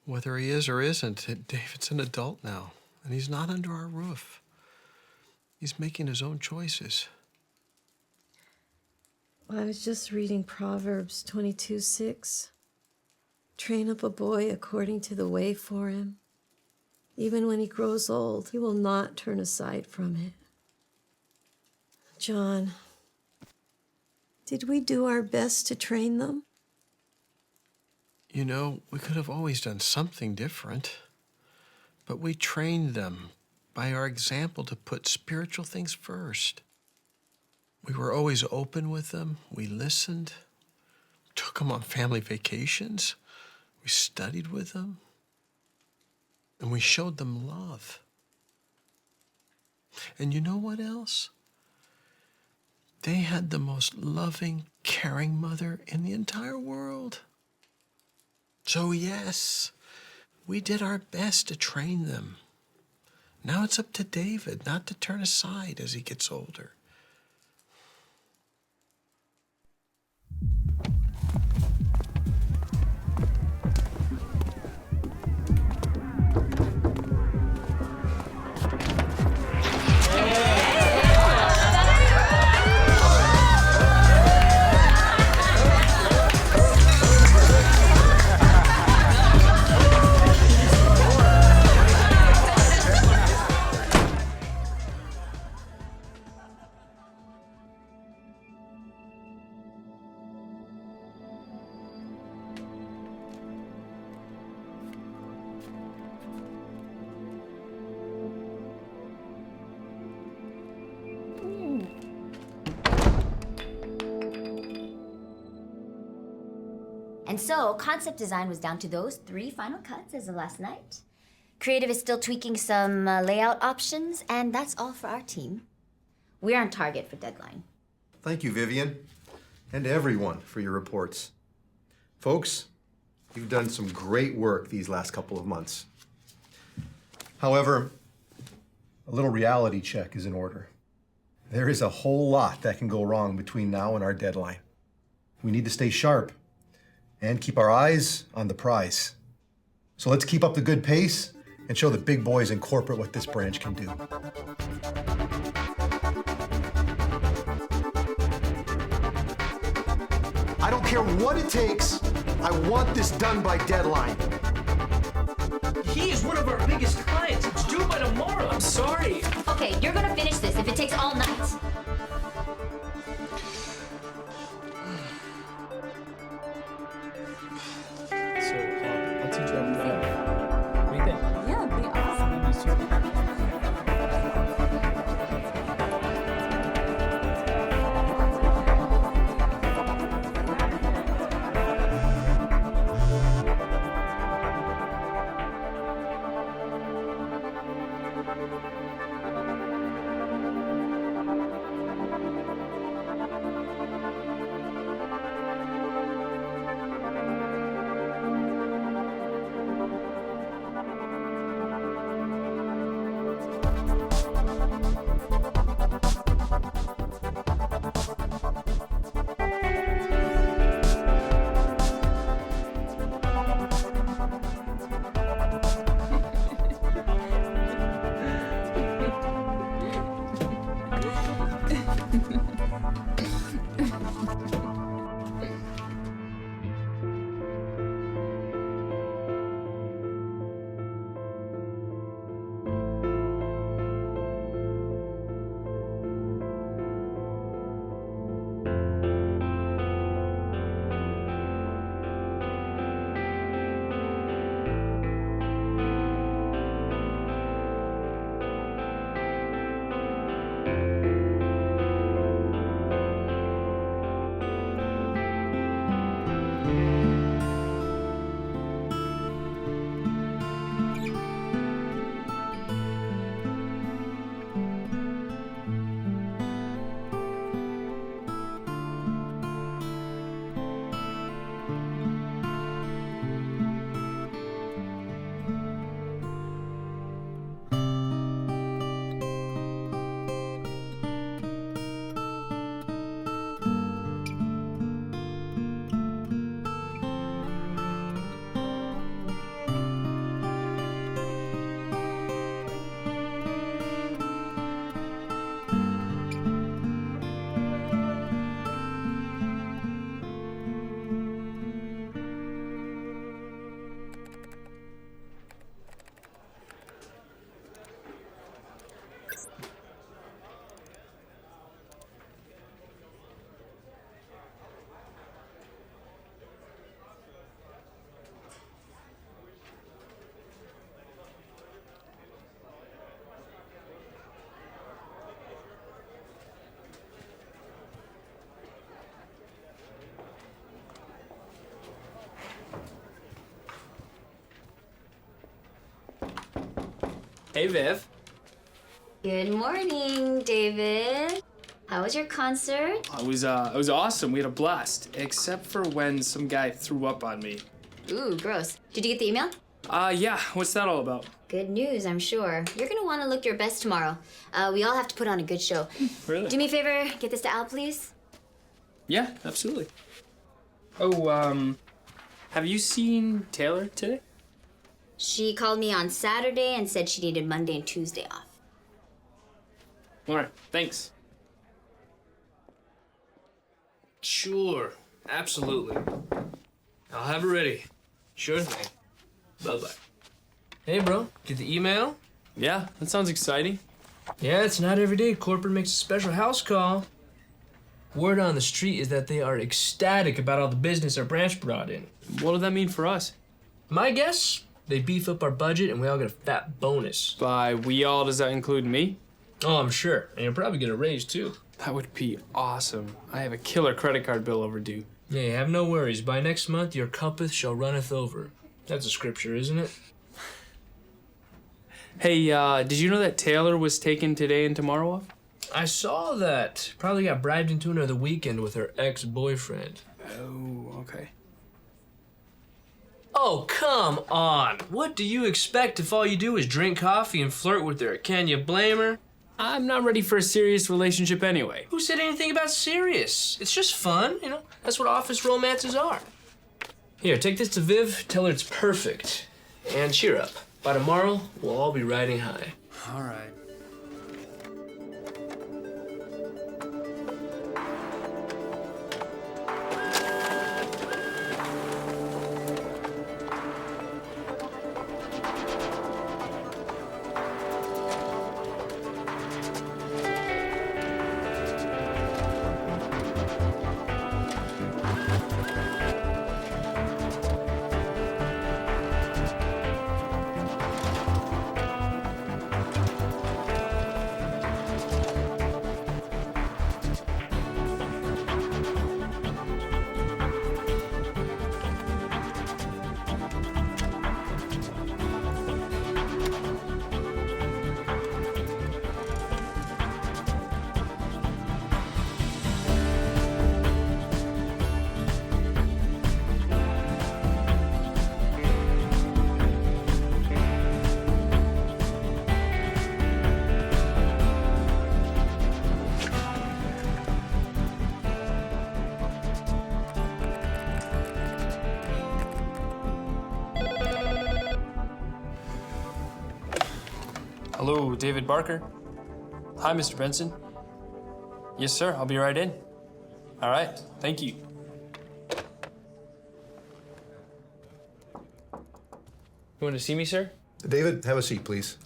Whether he is or isn't, David's an adult now, and he's not under our roof. He's making his own choices. I was just reading Proverbs 22:6. Train up a boy according to the way for him. Even when he grows old, he will not turn aside from it. John, did we do our best to train them? You know, we could have always done something different, but we trained them by our example to put spiritual things first. We were always open with them. We listened, took them on family vacations. We studied with them, and we showed them love. And you know what else? They had the most loving, caring mother in the entire world. So yes, we did our best to train them. Now it's up to David not to turn aside as he gets older. And so, concept design was down to those 3 final cuts as of last night. Creative is still tweaking some layout options, and that's all for our team. We're on target for deadline. Thank you, Vivian, and everyone for your reports. Folks, you've done some great work these last couple of months. However, a little reality check is in order. There is a whole lot that can go wrong between now and our deadline. We need to stay sharp and keep our eyes on the prize. So let's keep up the good pace and show the big boys in corporate what this branch can do. I don't care what it takes. I want this done by deadline. He is one of our biggest clients. It's due by tomorrow. I'm sorry. Okay, you're gonna finish this if it takes all night. So, I'll teach you how to drive. What do you think? Yeah, it'd be awesome. Hey, Viv. Good morning, David. How was your concert? It was awesome. We had a blast, except for when some guy threw up on me. Ooh, gross. Did you get the email? Yeah. What's that all about? Good news, I'm sure. You're gonna want to look your best tomorrow. We all have to put on a good show. Really? Do me a favor, get this to Al, please. Yeah, absolutely. Oh, have you seen Taylor today? She called me on Saturday and said she needed Monday and Tuesday off. All right, thanks. Sure, absolutely. I'll have it ready. Sure thing. Bye-bye. Hey, bro, get the email? Yeah, that sounds exciting. Yeah, it's not every day corporate makes a special house call. Word on the street is that they are ecstatic about all the business our branch brought in. What does that mean for us? My guess, they beef up our budget and we all get a fat bonus. By we all, does that include me? Oh, I'm sure. And you'll probably get a raise, too. That would be awesome. I have a killer credit card bill overdue. Yeah, have no worries. By next month, your cupeth shall runneth over. That's a scripture, isn't it? Hey, did you know that Taylor was taking today and tomorrow off? I saw that. Probably got bribed into another weekend with her ex-boyfriend. Oh, okay. Oh, come on. What do you expect if all you do is drink coffee and flirt with her? Can you blame her? I'm not ready for a serious relationship anyway. Who said anything about serious? It's just fun, you know? That's what office romances are. Here, take this to Viv, tell her it's perfect. And cheer up. By tomorrow, we'll all be riding high. All right. Hello, David Barker. Hi, Mr. Benson. Yes, sir, I'll be right in. All right, thank you. You want to see me, sir? David, have a seat, please.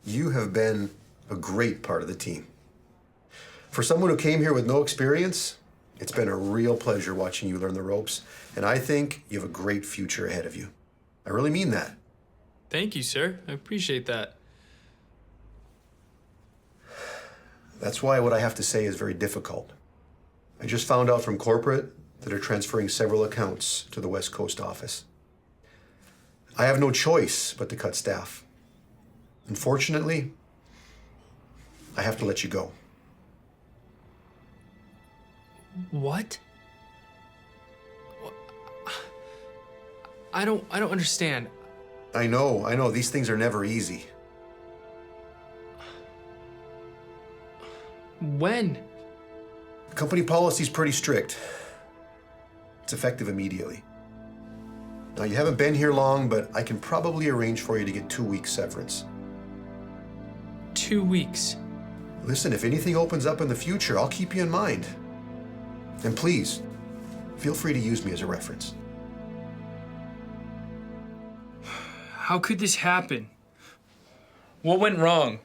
You have been a great part of the team. For someone who came here with no experience, it's been a real pleasure watching you learn the ropes, and I think you have a great future ahead of you. I really mean that. Thank you, sir. I appreciate that. That's why what I have to say is very difficult. I just found out from corporate that they're transferring several accounts to the West Coast office. I have no choice but to cut staff. Unfortunately, I have to let you go. What? I don't understand. I know. These things are never easy. When? The company policy's pretty strict. It's effective immediately. Now, you haven't been here long, but I can probably arrange for you to get 2 weeks severance. 2 weeks? Listen, if anything opens up in the future, I'll keep you in mind. And please, feel free to use me as a reference. How could this happen? What went wrong?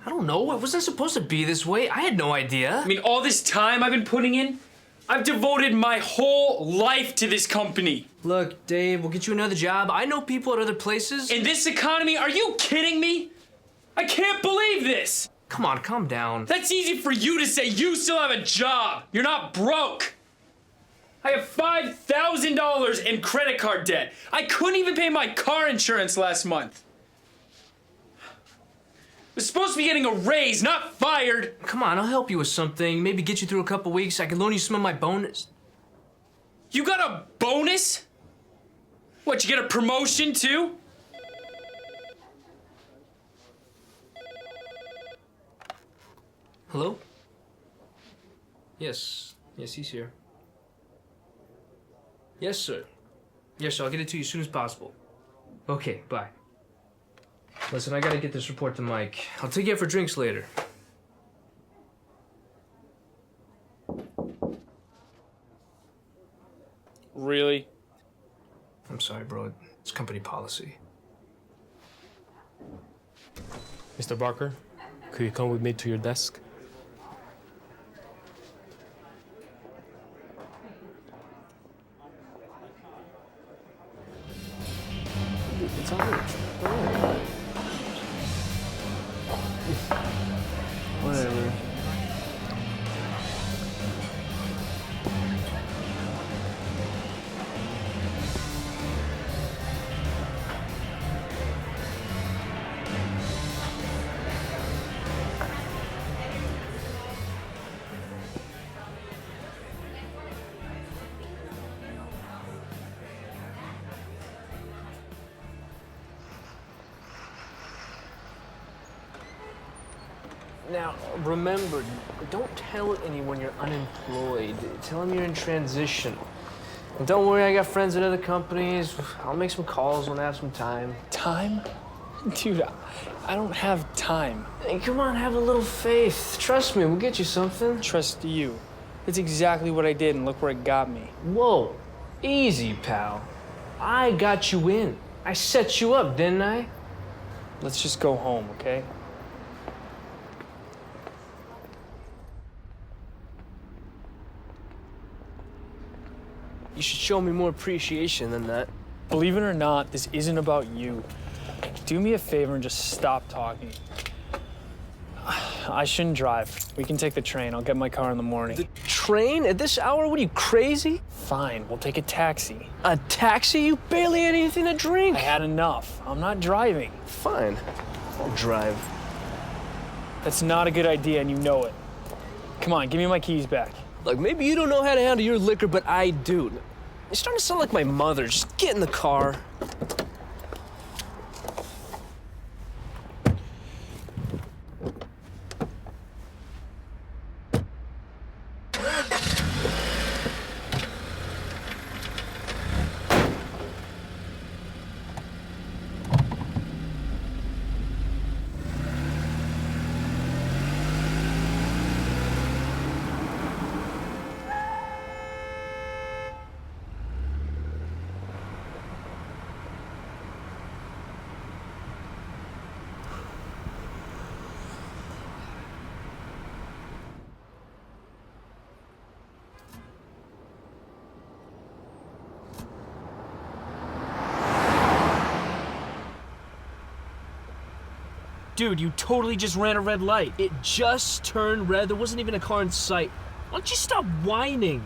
I don't know. It wasn't supposed to be this way. I had no idea. I mean, all this time I've been putting in, I've devoted my whole life to this company. Look, Dave, we'll get you another job. I know people at other places. In this economy, are you kidding me? I can't believe this. Come on, calm down. That's easy for you to say. You still have a job. You're not broke. I have $5,000 in credit card debt. I couldn't even pay my car insurance last month. I was supposed to be getting a raise, not fired. Come on, I'll help you with something. Maybe get you through a couple weeks. I can loan you some of my bonus. You got a bonus? What, you get a promotion too? Hello? Yes, he's here. Yes, sir. Yes, sir, I'll get it to you as soon as possible. Okay, bye. Listen, I gotta get this report to Mike. I'll take you out for drinks later. Really? I'm sorry, bro. It's company policy. Mr. Barker, could you come with me to your desk? It's all right. Whatever. Now, remember, don't tell anyone you're unemployed. Tell them you're in transition. And don't worry, I got friends at other companies. I'll make some calls when I have some time. Time? Dude, I don't have time. Hey, come on, have a little faith. Trust me, we'll get you something. Trust you. That's exactly what I did, and look where it got me. Whoa, easy, pal. I got you in. I set you up, didn't I? Let's just go home, okay? You should show me more appreciation than that. Believe it or not, this isn't about you. Do me a favor and just stop talking. I shouldn't drive. We can take the train. I'll get my car in the morning. The train? At this hour? What are you, crazy? Fine, we'll take a taxi. A taxi? You barely had anything to drink. I had enough. I'm not driving. Fine, I'll drive. That's not a good idea, and you know it. Come on, give me my keys back. Look, maybe you don't know how to handle your liquor, but I do. You're starting to sound like my mother. Just get in the car. Dude, you totally just ran a red light. It just turned red. There wasn't even a car in sight. Why don't you stop whining?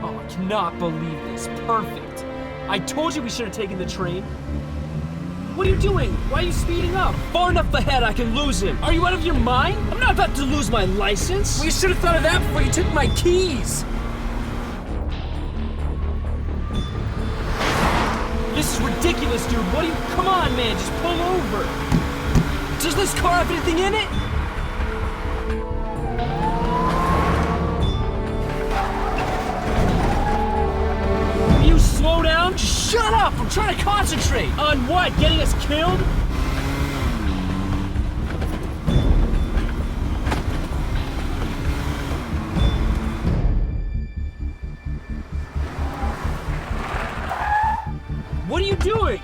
Oh, I cannot believe this. Perfect. I told you we should have taken the train. What are you doing? Why are you speeding up? Far enough ahead I can lose him. Are you out of your mind? I'm not about to lose my license. Well, you should have thought of that before you took my keys. This is ridiculous, dude. What are you... Come on, man. Just pull over. Does this car have anything in it? You slow down? Just shut up! I'm trying to concentrate! On what? Getting us killed? What are you doing?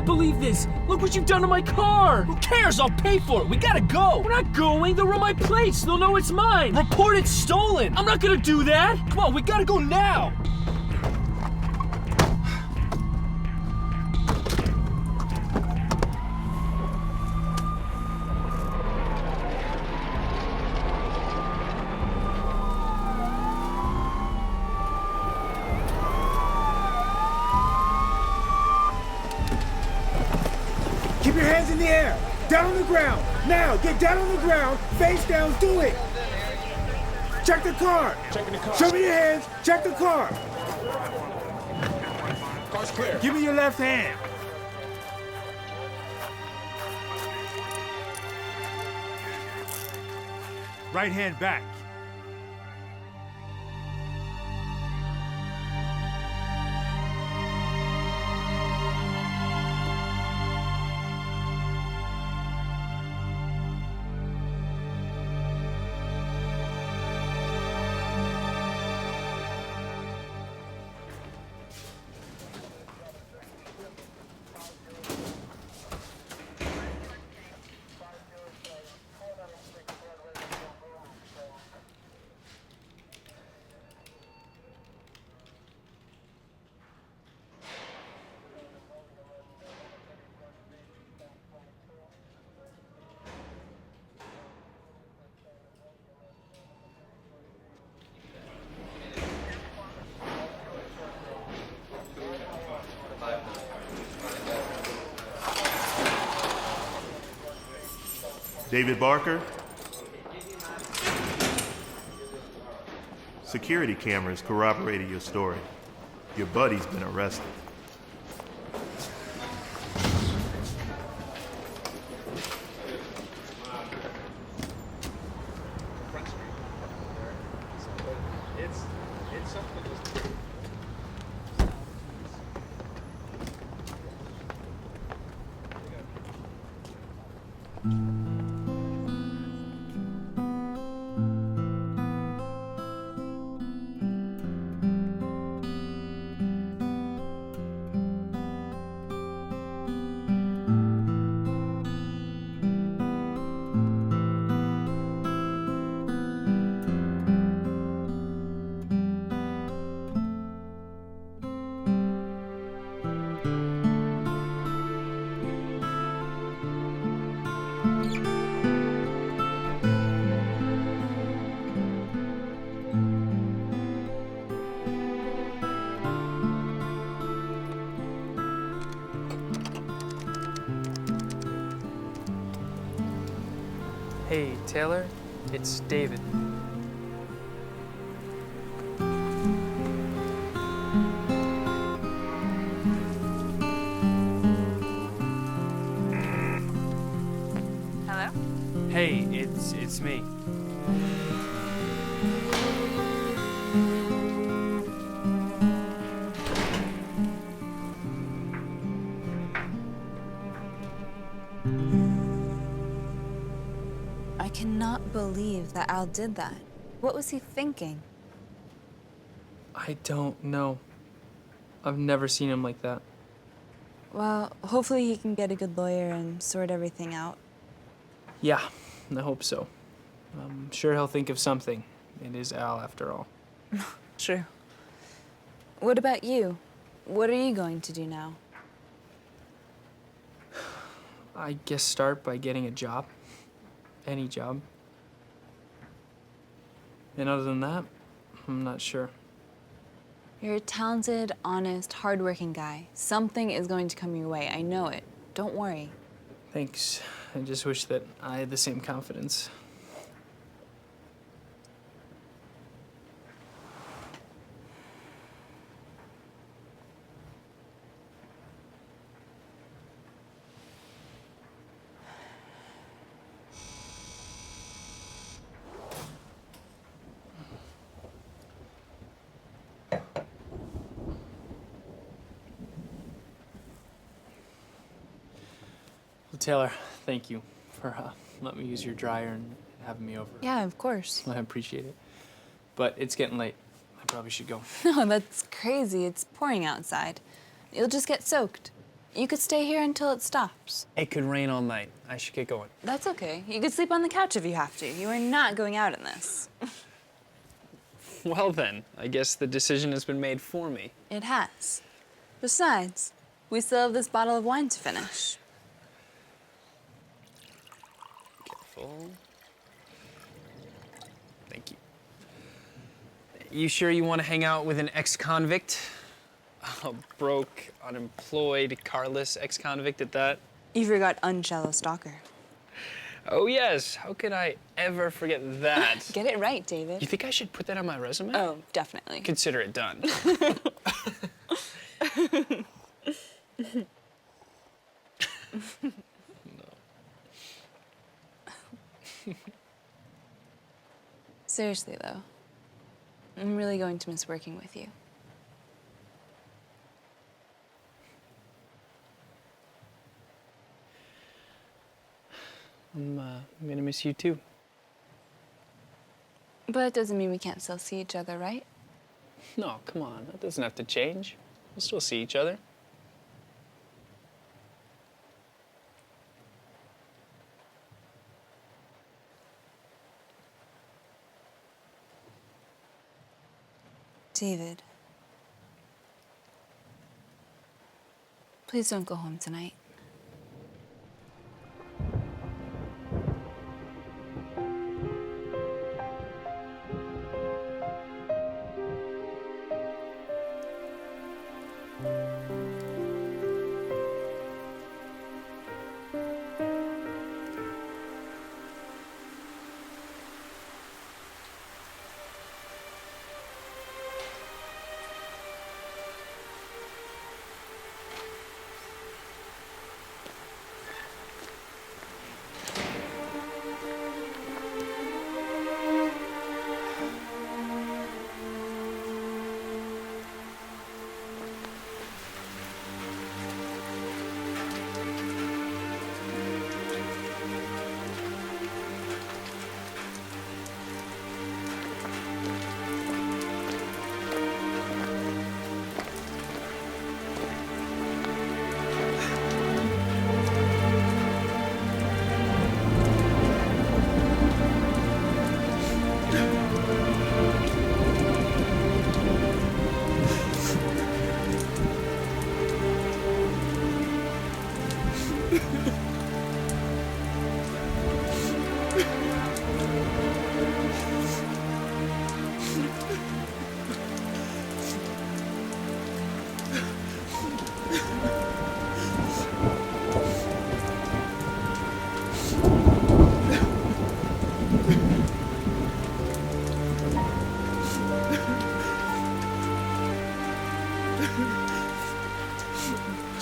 Believe this. Look what you've done to my car. Who cares? I'll pay for it. We gotta go. We're not going. They'll run my plates. They'll know it's mine. Report it stolen. I'm not gonna do that. Come on, we gotta go now. Keep your hands in the air. Down on the ground. Now, get down on the ground. Face down. Do it. Check the car. Checking the car. Show me your hands. Check the car. Car's clear. Give me your left hand. Right hand back. David Barker? Security cameras corroborated your story. Your buddy's been arrested. Hey, Taylor, it's David. Hello? Hey, it's me. I cannot believe that Al did that. What was he thinking? I don't know. I've never seen him like that. Well, hopefully he can get a good lawyer and sort everything out. Yeah, I hope so. I'm sure he'll think of something. It is Al, after all. True. What about you? What are you going to do now? I guess start by getting a job. Any job. And other than that, I'm not sure. You're a talented, honest, hardworking guy. Something is going to come your way. I know it. Don't worry. Thanks. I just wish that I had the same confidence. Well, Taylor, thank you for letting me use your dryer and having me over. Yeah, of course. I appreciate it. But it's getting late. I probably should go. No, that's crazy. It's pouring outside. You'll just get soaked. You could stay here until it stops. It could rain all night. I should get going. That's okay. You could sleep on the couch if you have to. You are not going out in this. Well then, I guess the decision has been made for me. It has. Besides, we still have this bottle of wine to finish. Careful. Thank you. You sure you want to hang out with an ex-convict? A broke, unemployed, carless ex-convict at that? You forgot unshallow stalker. Oh yes, how could I ever forget that? Get it right, David. You think I should put that on my resume? Oh, definitely. Consider it done. Seriously, though, I'm really going to miss working with you. I'm gonna miss you too. But it doesn't mean we can't still see each other, right? No, come on, that doesn't have to change. We'll still see each other. David, please don't go home tonight.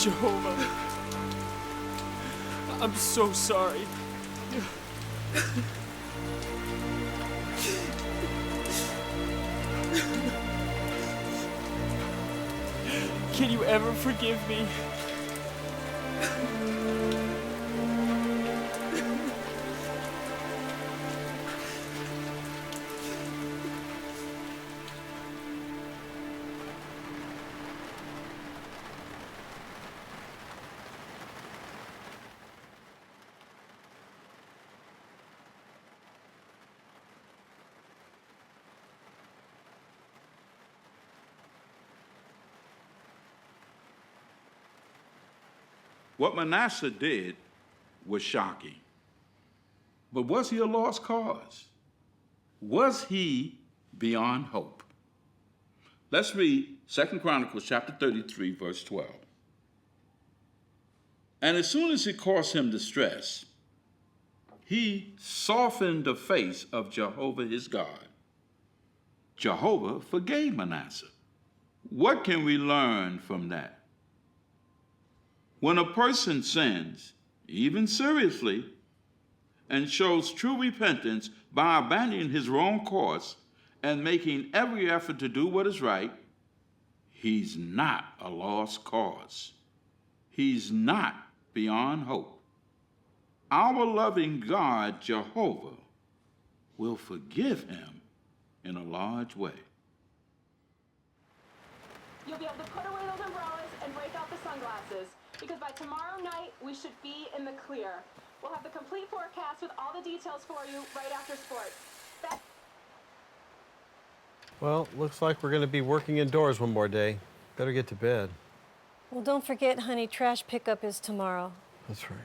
Jehovah, I'm so sorry. Can you ever forgive me? What Manasseh did was shocking. But was he a lost cause? Was he beyond hope? Let's read 2 Chronicles chapter 33, verse 12. And as soon as it caused him distress, he softened the face of Jehovah his God. Jehovah forgave Manasseh. What can we learn from that? When a person sins, even seriously, and shows true repentance by abandoning his wrong course and making every effort to do what is right, he's not a lost cause. He's not beyond hope. Our loving God, Jehovah, will forgive him in a large way. You'll be able to put away those umbrellas and break out the sunglasses, because by tomorrow night, we should be in the clear. We'll have the complete forecast with all the details for you right after sports. Well, looks like we're going to be working indoors one more day. Better get to bed. Well, don't forget, honey, trash pickup is tomorrow. That's right.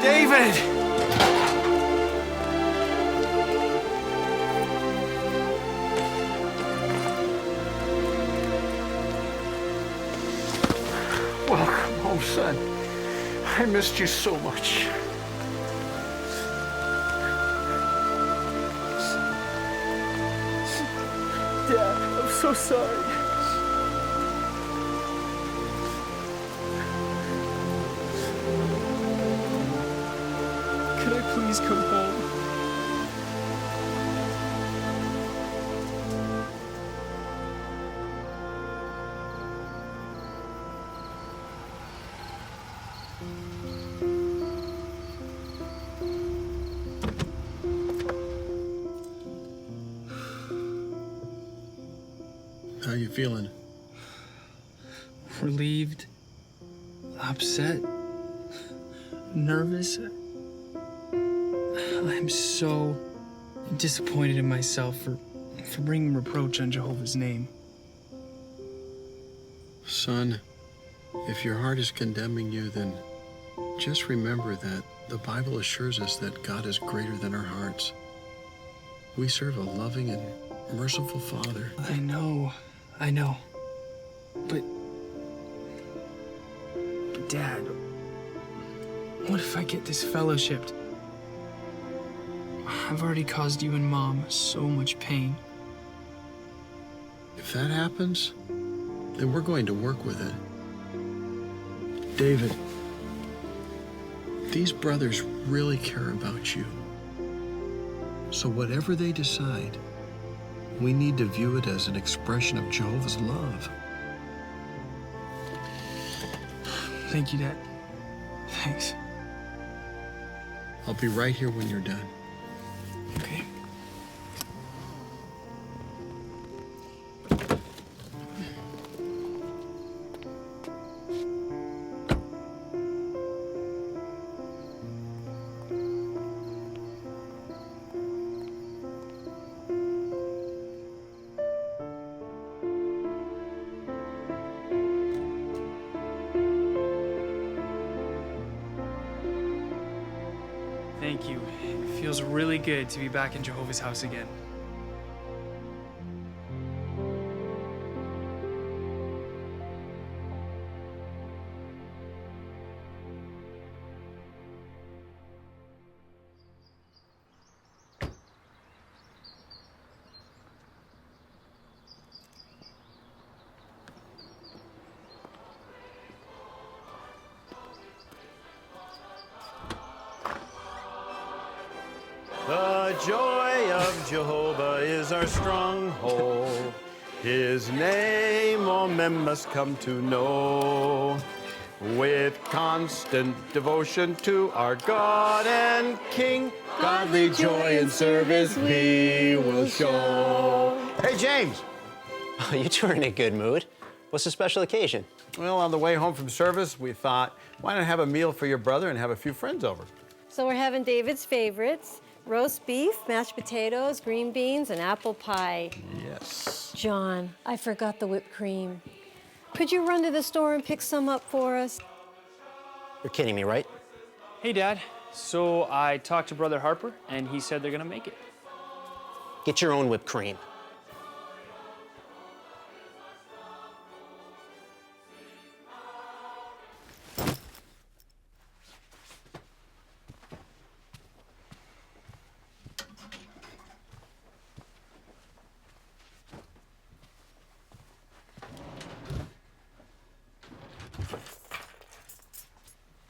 David! Welcome home, son. I missed you so much. Dad, I'm so sorry. Could I please come home? How you feeling? Relieved, upset, nervous. I'm so disappointed in myself for bringing reproach on Jehovah's name. Son, if your heart is condemning you, then just remember that the Bible assures us that God is greater than our hearts. We serve a loving and merciful Father. I know. But Dad, what if I get disfellowshipped? I've already caused you and Mom so much pain. If that happens, then we're going to work with it. David, these brothers really care about you. So whatever they decide, We need to view it as an expression of Jehovah's love. Thank you, Dad. Thanks. I'll be right here when you're done. Okay. Thank you. It feels really good to be back in Jehovah's house again. The joy of Jehovah is our stronghold. His name all men must come to know. With constant devotion to our God and King, godly joy and service we will show. Hey, James. Oh, you two are in a good mood. What's the special occasion? Well, on the way home from service, we thought, why not have a meal for your brother and have a few friends over? So we're having David's favorites: roast beef, mashed potatoes, green beans, and apple pie. Yes. John, I forgot the whipped cream. Could you run to the store and pick some up for us? You're kidding me, right? Hey, Dad. So I talked to Brother Harper, and he said they're gonna make it. Get your own whipped cream.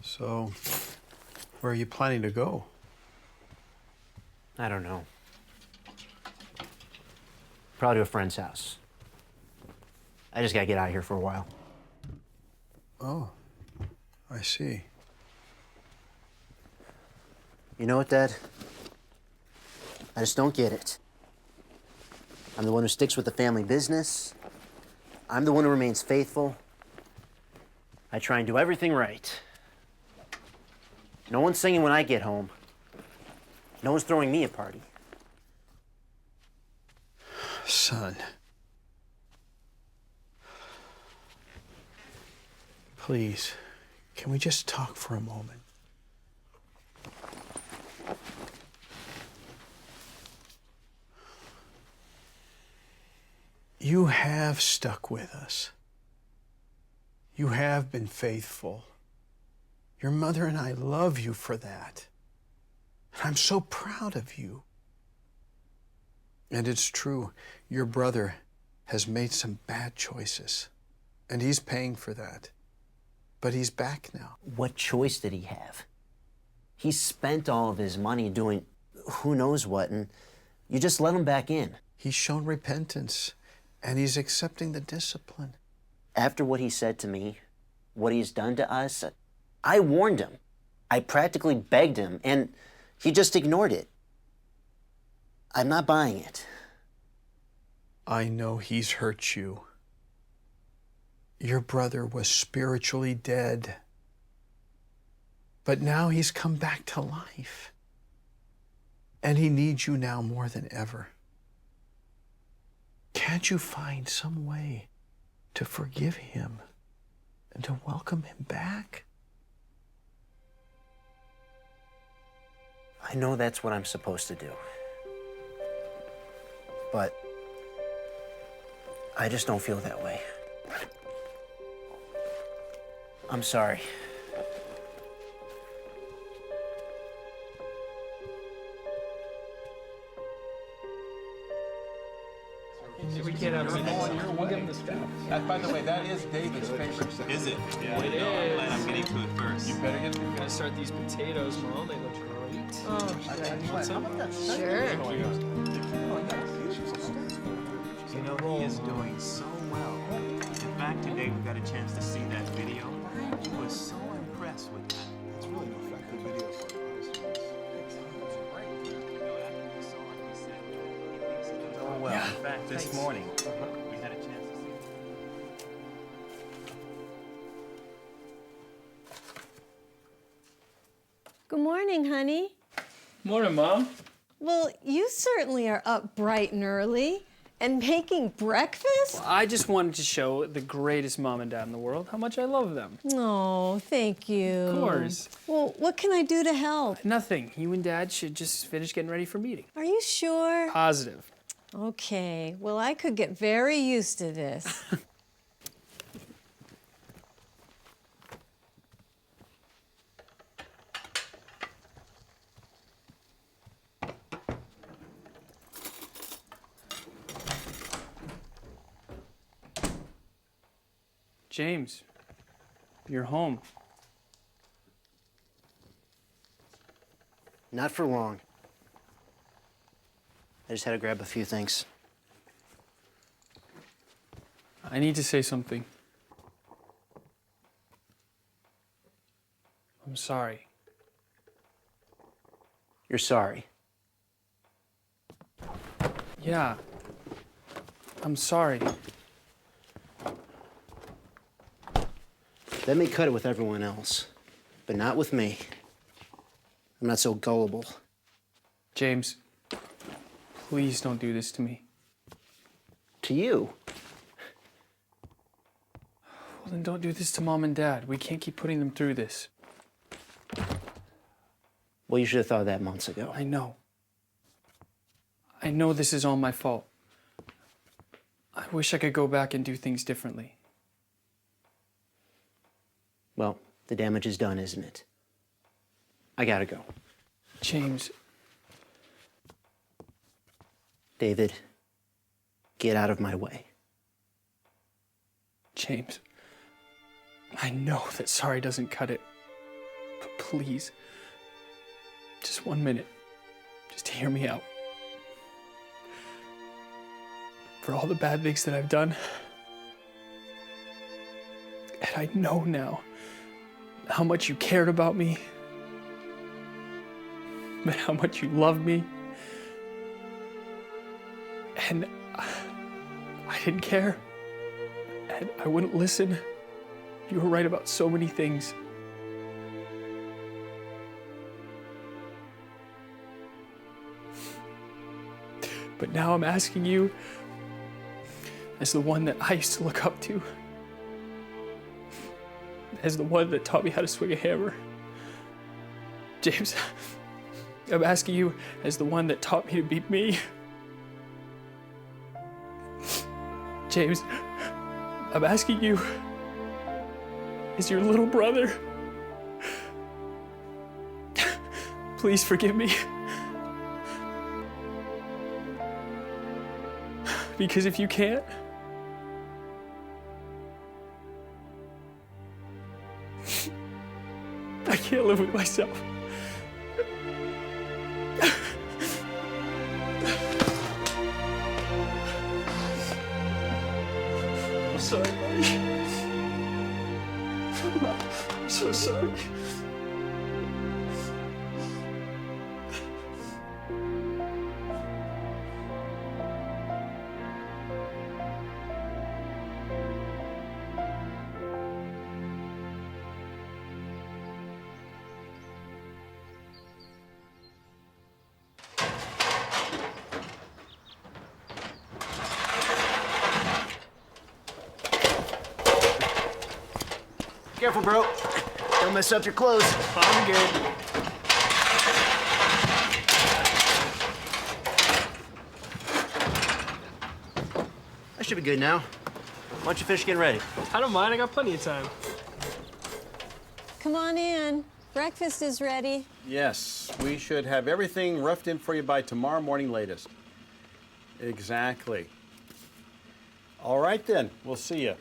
So, where are you planning to go? I don't know. Probably to a friend's house. I just gotta get out of here for a while. Oh, I see. You know what, Dad? I just don't get it. I'm the one who sticks with the family business. I'm the one who remains faithful. I try and do everything right. No one's singing when I get home. No one's throwing me a party. Son. Please, can we just talk for a moment? You have stuck with us. You have been faithful. Your mother and I love you for that. And I'm so proud of you. And it's true, your brother has made some bad choices, and he's paying for that. But he's back now. What choice did he have? He spent all of his money doing who knows what, and you just let him back in. He's shown repentance, and he's accepting the discipline. After what he said to me, what he's done to us, I warned him. I practically begged him, and he just ignored it. I'm not buying it. I know he's hurt you. Your brother was spiritually dead, but now he's come back to life, and he needs you now more than ever. Can't you find some way to forgive him and to welcome him back? I know that's what I'm supposed to do. But I just don't feel that way. I'm sorry. We can't have we'll give him the strap. By the way, that is David's favorite. Is it? Yeah, it is. I'm glad I'm getting to it first. You better get I'm gonna start these potatoes, Mom. They look great. Oh, Want some? Sure. You know, he is doing so well. In fact, today we got a chance to see that video. He was so impressed with that. It's really an effective video for Oh, well, in fact, this morning, we had a chance to see it. Good morning, honey. Morning, Mom. Well, you certainly are up bright and early and making breakfast. I just wanted to show the greatest mom and dad in the world how much I love them. Oh, thank you. Of course. Well, what can I do to help? Nothing. You and Dad should just finish getting ready for meeting. Are you sure? Positive. Okay. Well, I could get very used to this. James, you're home. Not for long. I just had to grab a few things. I need to say something. I'm sorry. You're sorry. Yeah. I'm sorry. That may cut it with everyone else, but not with me. I'm not so gullible. James, please don't do this to me. To you? Well, then don't do this to Mom and Dad. We can't keep putting them through this. Well, you should have thought of that months ago. I know. I know this is all my fault. I wish I could go back and do things differently. Well, the damage is done, isn't it? I gotta go. James. David, get out of my way. James. I know that sorry doesn't cut it. But please, just 1 minute. Just hear me out. For all the bad things that I've done, and I know now how much you cared about me, but how much you loved me, and I didn't care, and I wouldn't listen. You were right about so many things. But now I'm asking you, as the one that I used to look up to, as the one that taught me how to swing a hammer. James, I'm asking you as the one that taught me to be me. James, I'm asking you as your little brother. Please forgive me. Because if you can't, I can't live with myself. I'm sorry, buddy. I'm so sorry. Careful, bro. Don't mess up your clothes. I'm good. I should be good now. Why don't you finish getting ready? I don't mind. I got plenty of time. Come on in. Breakfast is ready. Yes, we should have everything roughed in for you by tomorrow morning latest. Exactly. All right, then. We'll see you.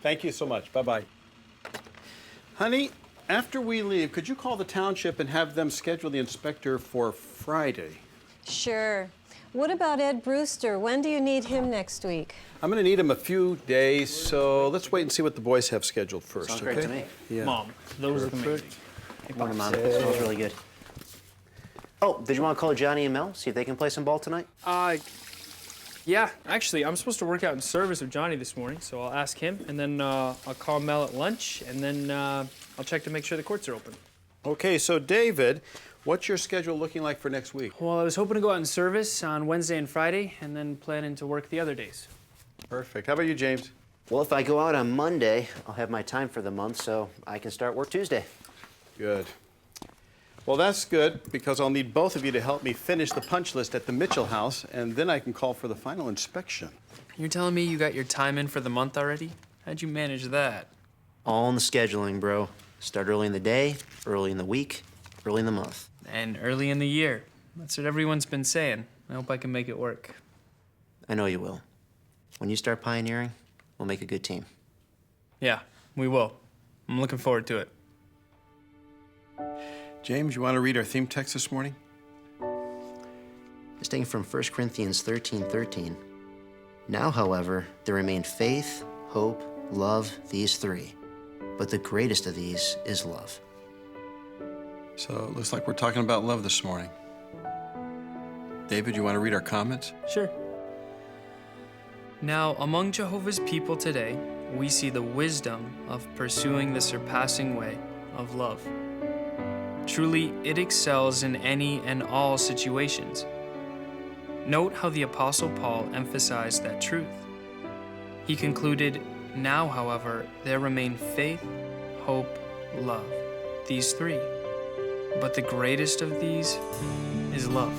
Thank you so much. Bye-bye. Honey, after we leave, could you call the township and have them schedule the inspector for Friday? Sure. What about Ed Brewster? When do you need him next week? I'm going to need him a few days, so let's wait and see what the boys have scheduled first. Sounds okay? great to me. Yeah. Mom, those look amazing. Morning, Mom. It smells really good. Oh, did you want to call Johnny and Mel, see if they can play some ball tonight? Yeah, actually, I'm supposed to work out in service with Johnny this morning, so I'll ask him, and then I'll call Mel at lunch, and then I'll check to make sure the courts are open. Okay, so David, what's your schedule looking like for next week? Well, I was hoping to go out in service on Wednesday and Friday, and then planning to work the other days. Perfect. How about you, James? Well, if I go out on Monday, I'll have my time for the month, so I can start work Tuesday. Good. Well, that's good, because I'll need both of you to help me finish the punch list at the Mitchell house, and then I can call for the final inspection. You're telling me you got your time in for the month already? How'd you manage that? All in the scheduling, bro. Start early in the day, early in the week, early in the month. And early in the year. That's what everyone's been saying. I hope I can make it work. I know you will. When you start pioneering, we'll make a good team. Yeah, we will. I'm looking forward to it. James, you want to read our theme text this morning? It's taken from 1 Corinthians 13:13. Now, however, there remain faith, hope, love, these three. But the greatest of these is love. So it looks like we're talking about love this morning. David, you want to read our comments? Sure. Now, among Jehovah's people today, we see the wisdom of pursuing the surpassing way of love. Truly, it excels in any and all situations. Note how the Apostle Paul emphasized that truth. He concluded, now, however, there remain faith, hope, love, these three. But the greatest of these is love.